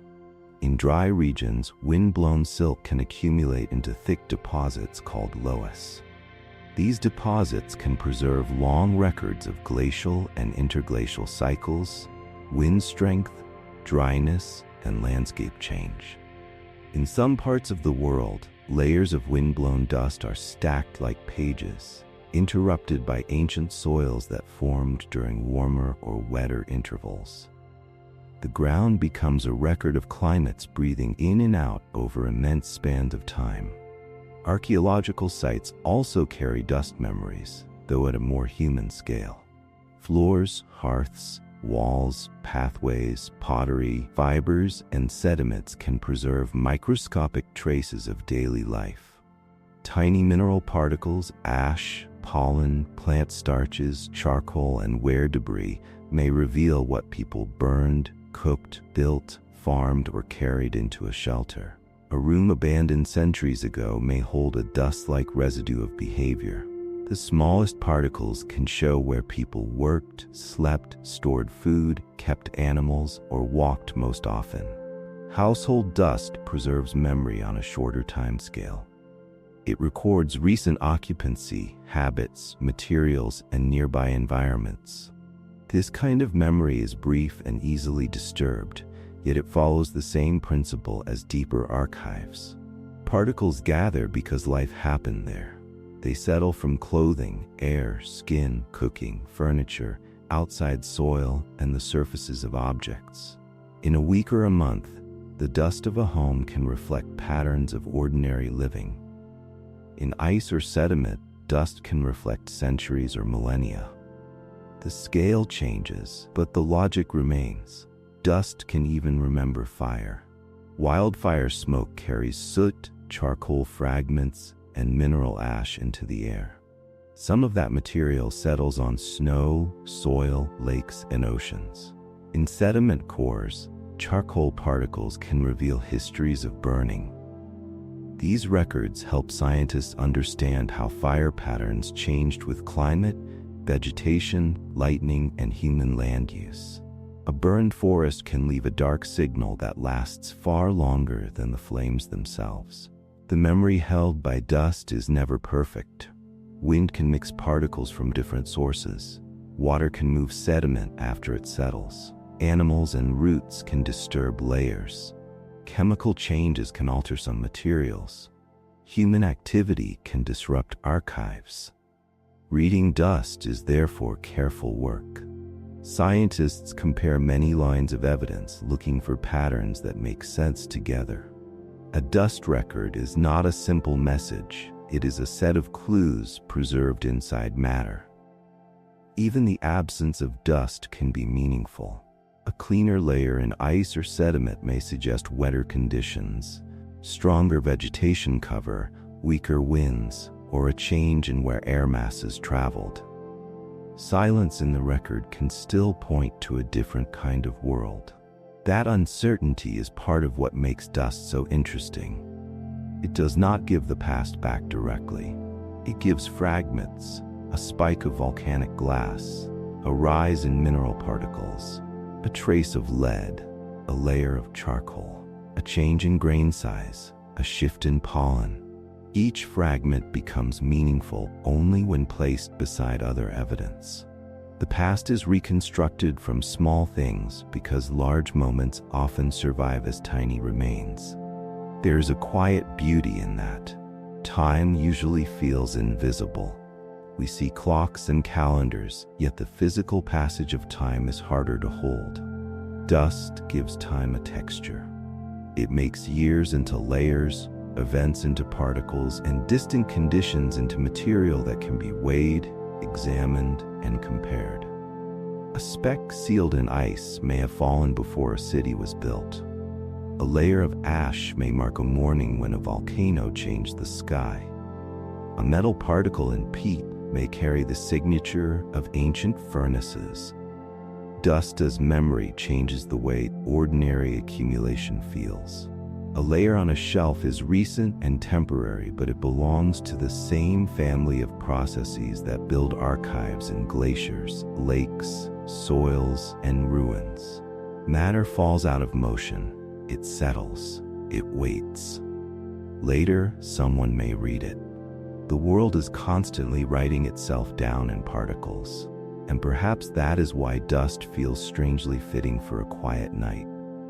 In dry regions, wind-blown silt can accumulate into thick deposits called loess. These deposits can preserve long records of glacial and interglacial cycles, wind strength, dryness, and landscape change. In some parts of the world, layers of wind-blown dust are stacked like pages, interrupted by ancient soils that formed during warmer or wetter intervals. The ground becomes a record of climates breathing in and out over immense spans of time. Archaeological sites also carry dust memories, though at a more human scale. Floors, hearths, walls, pathways, pottery, fibers, and sediments can preserve microscopic traces of daily life. Tiny mineral particles, ash, pollen, plant starches, charcoal, and wear debris may reveal what people burned, cooked, built, farmed, or carried into a shelter. A room abandoned centuries ago may hold a dust-like residue of behavior. The smallest particles can show where people worked, slept, stored food, kept animals, or walked most often. Household dust preserves memory on a shorter time scale. It records recent occupancy, habits, materials, and nearby environments. This kind of memory is brief and easily disturbed, yet it follows the same principle as deeper archives. Particles gather because life happened there. They settle from clothing, air, skin, cooking, furniture, outside soil, and the surfaces of objects. In a week or a month, the dust of a home can reflect patterns of ordinary living. In ice or sediment, dust can reflect centuries or millennia. The scale changes, but the logic remains. Dust can even remember fire. Wildfire smoke carries soot, charcoal fragments, and mineral ash into the air. Some of that material settles on snow, soil, lakes, and oceans. In sediment cores, charcoal particles can reveal histories of burning. These records help scientists understand how fire patterns changed with climate, vegetation, lightning, and human land use. A burned forest can leave a dark signal that lasts far longer than the flames themselves. The memory held by dust is never perfect. Wind can mix particles from different sources. Water can move sediment after it settles. Animals and roots can disturb layers. Chemical changes can alter some materials. Human activity can disrupt archives. Reading dust is therefore careful work. Scientists compare many lines of evidence looking for patterns that make sense together. A dust record is not a simple message, it is a set of clues preserved inside matter. Even the absence of dust can be meaningful. A cleaner layer in ice or sediment may suggest wetter conditions, stronger vegetation cover, weaker winds, or a change in where air masses traveled. Silence in the record can still point to a different kind of world. That uncertainty is part of what makes dust so interesting. It does not give the past back directly. It gives fragments, a spike of volcanic glass, a rise in mineral particles, a trace of lead, a layer of charcoal, a change in grain size, a shift in pollen. Each fragment becomes meaningful only when placed beside other evidence. The past is reconstructed from small things because large moments often survive as tiny remains. There is a quiet beauty in that. Time usually feels invisible. We see clocks and calendars, yet the physical passage of time is harder to hold. Dust gives time a texture. It makes years into layers, events into particles, and distant conditions into material that can be weighed, examined, and compared. A speck sealed in ice may have fallen before a city was built. A layer of ash may mark a morning when a volcano changed the sky. A metal particle in peat may carry the signature of ancient furnaces. Dust as memory changes the way ordinary accumulation feels. A layer on a shelf is recent and temporary, but it belongs to the same family of processes that build archives in glaciers, lakes, soils, and ruins. Matter falls out of motion. it settles, it waits. Later, someone may read it. The world is constantly writing itself down in particles, and perhaps that is why dust feels strangely fitting for a quiet night.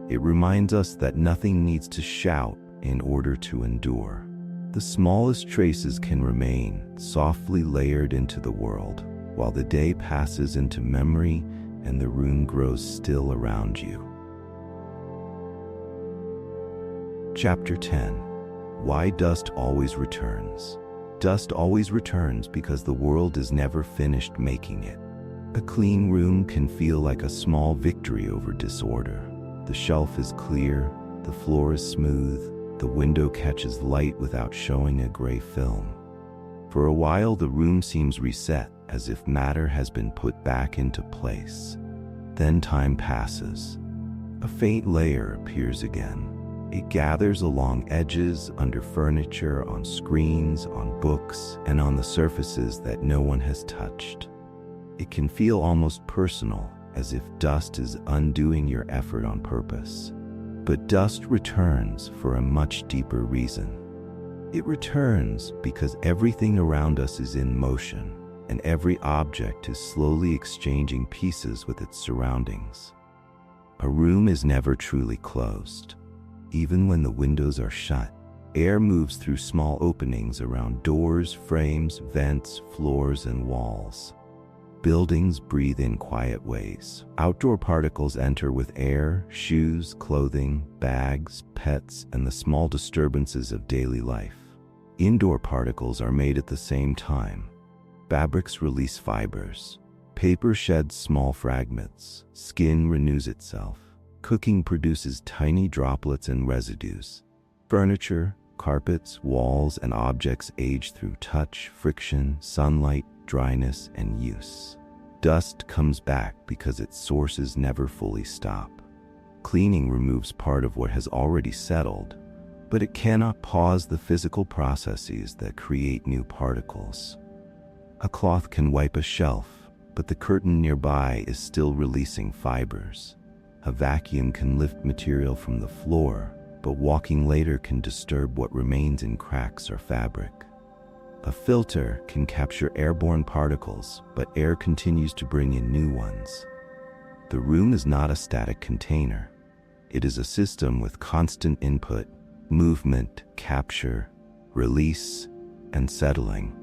It reminds us that nothing needs to shout in order to endure. The smallest traces can remain softly layered into the world, while the day passes into memory and the room grows still around you. Chapter 10. Why Dust Always Returns. Dust always returns because the world is never finished making it. A clean room can feel like a small victory over disorder. The shelf is clear, the floor is smooth, the window catches light without showing a gray film. For a while, the room seems reset, as if matter has been put back into place. Then time passes. A faint layer appears again. It gathers along edges, under furniture, on screens, on books, and on the surfaces that no one has touched. It can feel almost personal, as if dust is undoing your effort on purpose. But dust returns for a much deeper reason. It returns because everything around us is in motion, and every object is slowly exchanging pieces with its surroundings. A room is never truly closed. Even when the windows are shut, air moves through small openings around doors, frames, vents, floors, and walls. Buildings breathe in quiet ways. Outdoor particles enter with air, shoes, clothing, bags, pets, and the small disturbances of daily life. Indoor particles are made at the same time. Fabrics release fibers. Paper sheds small fragments. Skin renews itself. Cooking produces tiny droplets and residues. Furniture, carpets, walls, and objects age through touch, friction, sunlight, dryness, and use. Dust comes back because its sources never fully stop. Cleaning removes part of what has already settled, but it cannot pause the physical processes that create new particles. A cloth can wipe a shelf, but the curtain nearby is still releasing fibers. A vacuum can lift material from the floor, but walking later can disturb what remains in cracks or fabric. A filter can capture airborne particles, but air continues to bring in new ones. The room is not a static container. It is a system with constant input, movement, capture, release, and settling.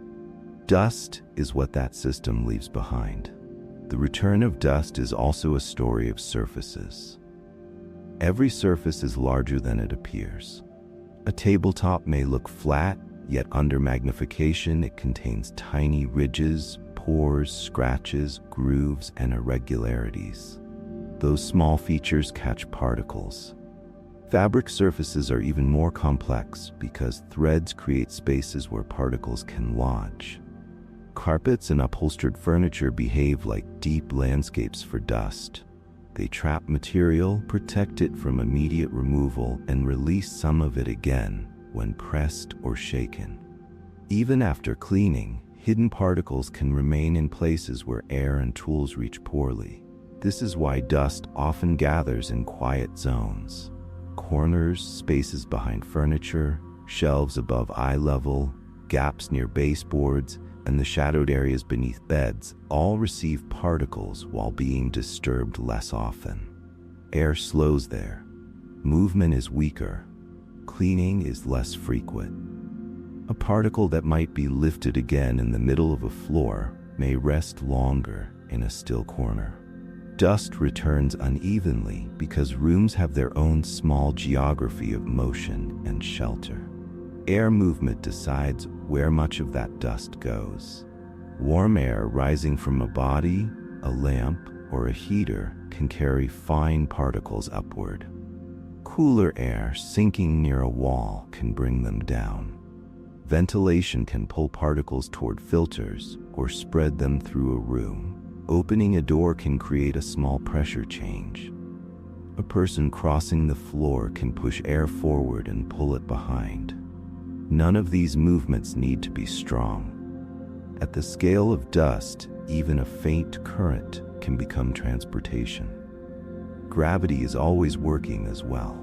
Dust is what that system leaves behind. The return of dust is also a story of surfaces. Every surface is larger than it appears. A tabletop may look flat, yet under magnification it contains tiny ridges, pores, scratches, grooves, and irregularities. Those small features catch particles. Fabric surfaces are even more complex because threads create spaces where particles can lodge. Carpets and upholstered furniture behave like deep landscapes for dust. They trap material, protect it from immediate removal, and release some of it again when pressed or shaken. Even after cleaning, hidden particles can remain in places where air and tools reach poorly. This is why dust often gathers in quiet zones. Corners, spaces behind furniture, shelves above eye level, gaps near baseboards, and the shadowed areas beneath beds all receive particles while being disturbed less often. Air slows there. Movement is weaker. Cleaning is less frequent. A particle that might be lifted again in the middle of a floor may rest longer in a still corner. Dust returns unevenly because rooms have their own small geography of motion and shelter. Air movement decides where much of that dust goes. Warm air rising from a body, a lamp, or a heater can carry fine particles upward. Cooler air sinking near a wall can bring them down. Ventilation can pull particles toward filters or spread them through a room. Opening a door can create a small pressure change. A person crossing the floor can push air forward and pull it behind. None of these movements need to be strong. At the scale of dust, even a faint current can become transportation. Gravity is always working as well.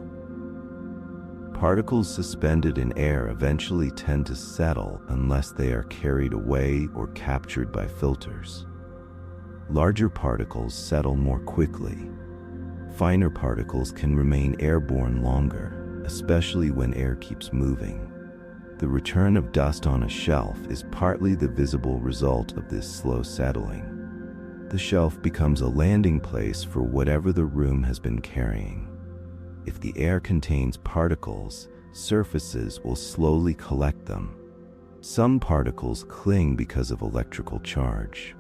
Particles suspended in air eventually tend to settle unless they are carried away or captured by filters. Larger particles settle more quickly. Finer particles can remain airborne longer, especially when air keeps moving. The return of dust on a shelf is partly the visible result of this slow settling. The shelf becomes a landing place for whatever the room has been carrying. If the air contains particles, surfaces will slowly collect them. Some particles cling because of electrical charge.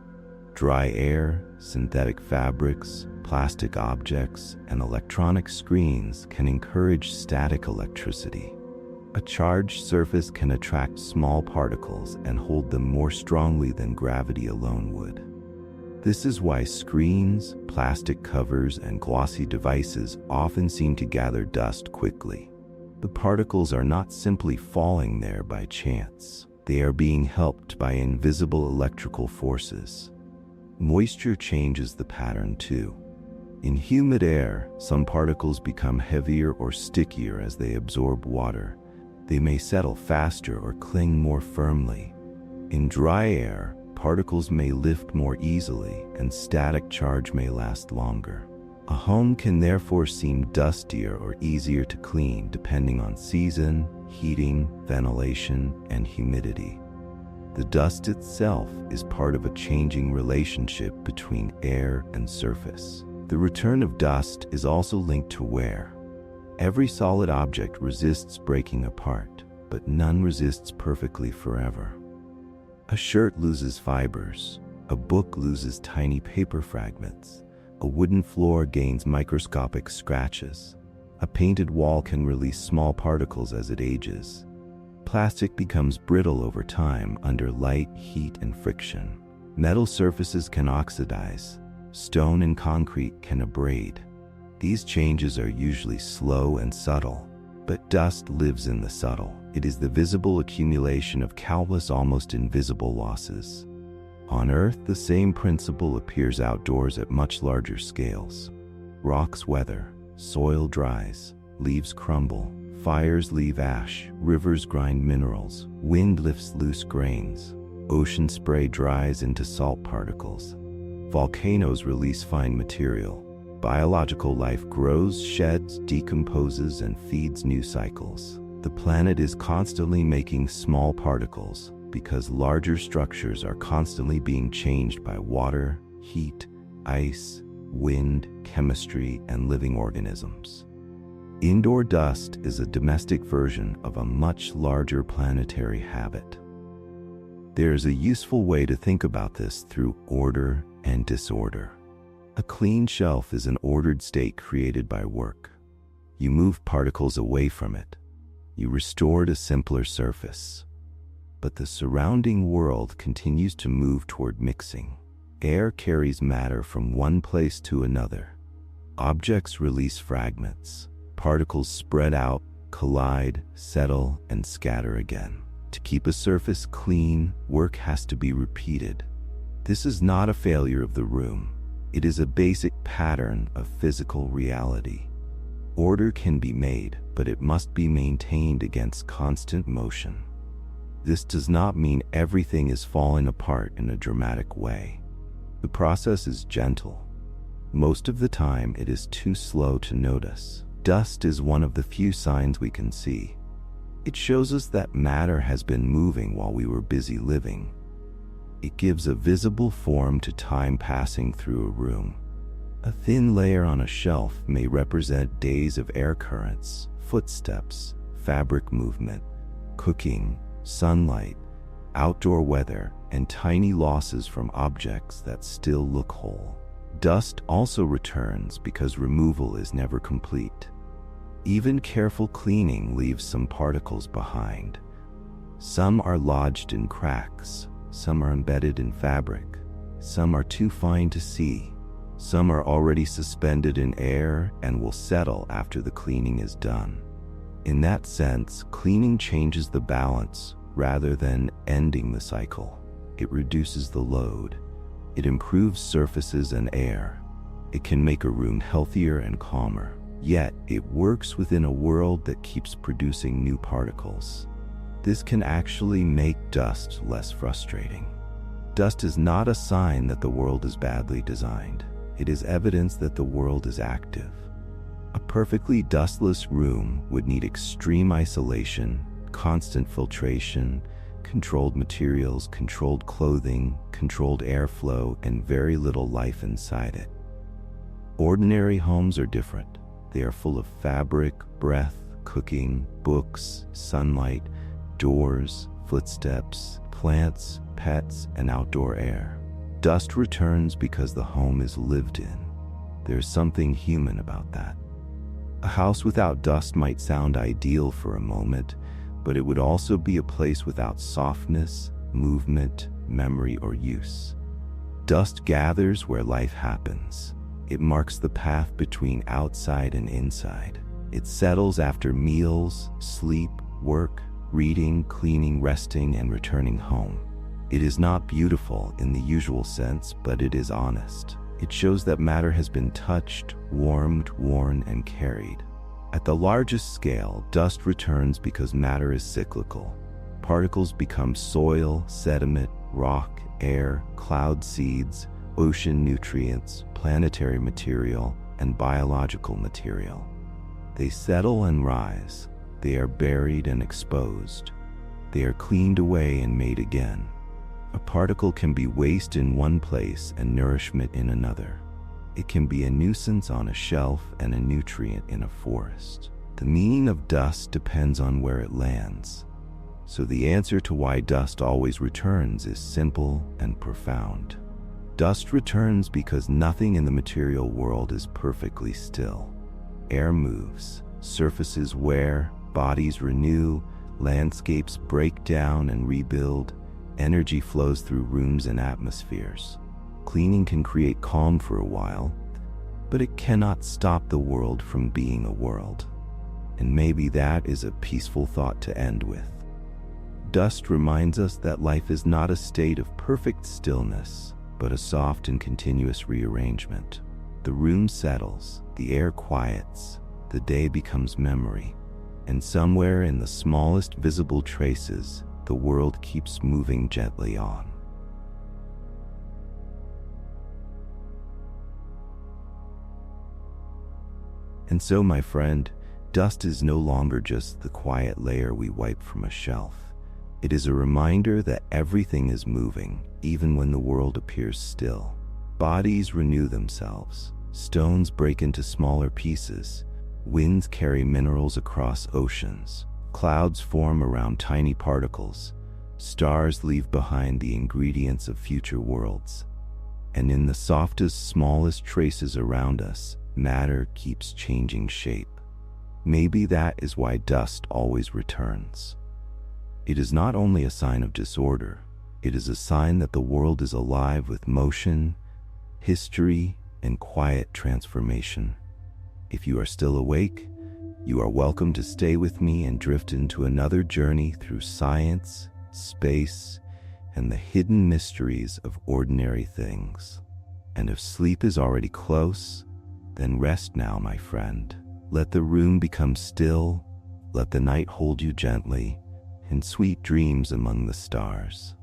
Dry air, synthetic fabrics, plastic objects, and electronic screens can encourage static electricity. A charged surface can attract small particles and hold them more strongly than gravity alone would. This is why screens, plastic covers, and glossy devices often seem to gather dust quickly. The particles are not simply falling there by chance. They are being helped by invisible electrical forces. Moisture changes the pattern too. In humid air, some particles become heavier or stickier as they absorb water. They may settle faster or cling more firmly. In dry air, particles may lift more easily and static charge may last longer. A home can therefore seem dustier or easier to clean depending on season, heating, ventilation, and humidity. The dust itself is part of a changing relationship between air and surface. The return of dust is also linked to wear. Every solid object resists breaking apart, but none resists perfectly forever. A shirt loses fibers, a book loses tiny paper fragments, a wooden floor gains microscopic scratches, a painted wall can release small particles as it ages. Plastic becomes brittle over time under light, heat, and friction. Metal surfaces can oxidize, stone and concrete can abrade. These changes are usually slow and subtle, but dust lives in the subtle. It is the visible accumulation of countless almost invisible losses. On Earth, the same principle appears outdoors at much larger scales. Rocks weather, soil dries, leaves crumble, fires leave ash, rivers grind minerals, wind lifts loose grains, ocean spray dries into salt particles, volcanoes release fine material, biological life grows, sheds, decomposes, and feeds new cycles. The planet is constantly making small particles because larger structures are constantly being changed by water, heat, ice, wind, chemistry, and living organisms. Indoor dust is a domestic version of a much larger planetary habit. There is a useful way to think about this through order and disorder. A clean shelf is an ordered state created by work. You move particles away from it. You restored a simpler surface. But the surrounding world continues to move toward mixing. Air carries matter from one place to another. Objects release fragments. Particles spread out, collide, settle, and scatter again. To keep a surface clean, work has to be repeated. This is not a failure of the room. It is a basic pattern of physical reality. Order can be made, but it must be maintained against constant motion. This does not mean everything is falling apart in a dramatic way. The process is gentle. Most of the time, it is too slow to notice. Dust is one of the few signs we can see. It shows us that matter has been moving while we were busy living. It gives a visible form to time passing through a room. A thin layer on a shelf may represent days of air currents, footsteps, fabric movement, cooking, sunlight, outdoor weather, and tiny losses from objects that still look whole. Dust also returns because removal is never complete. Even careful cleaning leaves some particles behind. Some are lodged in cracks, some are embedded in fabric, some are too fine to see. Some are already suspended in air and will settle after the cleaning is done. In that sense, cleaning changes the balance rather than ending the cycle. It reduces the load. It improves surfaces and air. It can make a room healthier and calmer. Yet, it works within a world that keeps producing new particles. This can actually make dust less frustrating. Dust is not a sign that the world is badly designed. It is evidence that the world is active. A perfectly dustless room would need extreme isolation, constant filtration, controlled materials, controlled clothing, controlled airflow, and very little life inside it. Ordinary homes are different. They are full of fabric, breath, cooking, books, sunlight, doors, footsteps, plants, pets, and outdoor air. Dust returns because the home is lived in. There's something human about that. A house without dust might sound ideal for a moment, but it would also be a place without softness, movement, memory, or use. Dust gathers where life happens. It marks the path between outside and inside. It settles after meals, sleep, work, reading, cleaning, resting, and returning home. It is not beautiful in the usual sense, but it is honest. It shows that matter has been touched, warmed, worn, and carried. At the largest scale, dust returns because matter is cyclical. Particles become soil, sediment, rock, air, cloud seeds, ocean nutrients, planetary material, and biological material. They settle and rise. They are buried and exposed. They are cleaned away and made again. A particle can be waste in one place and nourishment in another. It can be a nuisance on a shelf and a nutrient in a forest. The meaning of dust depends on where it lands. So the answer to why dust always returns is simple and profound. Dust returns because nothing in the material world is perfectly still. Air moves, surfaces wear, bodies renew, landscapes break down and rebuild, energy flows through rooms and atmospheres. Cleaning can create calm for a while, but it cannot stop the world from being a world. And maybe that is a peaceful thought to end with. Dust reminds us that life is not a state of perfect stillness, but a soft and continuous rearrangement. The room settles, the air quiets, the day becomes memory, and somewhere in the smallest visible traces, the world keeps moving gently on. And so, my friend, dust is no longer just the quiet layer we wipe from a shelf. It is a reminder that everything is moving, even when the world appears still. Bodies renew themselves. Stones break into smaller pieces. Winds carry minerals across oceans. Clouds form around tiny particles. Stars leave behind the ingredients of future worlds. And in the softest, smallest traces around us, matter keeps changing shape. Maybe that is why dust always returns. It is not only a sign of disorder, it is a sign that the world is alive with motion, history, and quiet transformation. If you are still awake, you are welcome to stay with me and drift into another journey through science, space, and the hidden mysteries of ordinary things. And if sleep is already close, then rest now, my friend. Let the room become still, let the night hold you gently, and sweet dreams among the stars.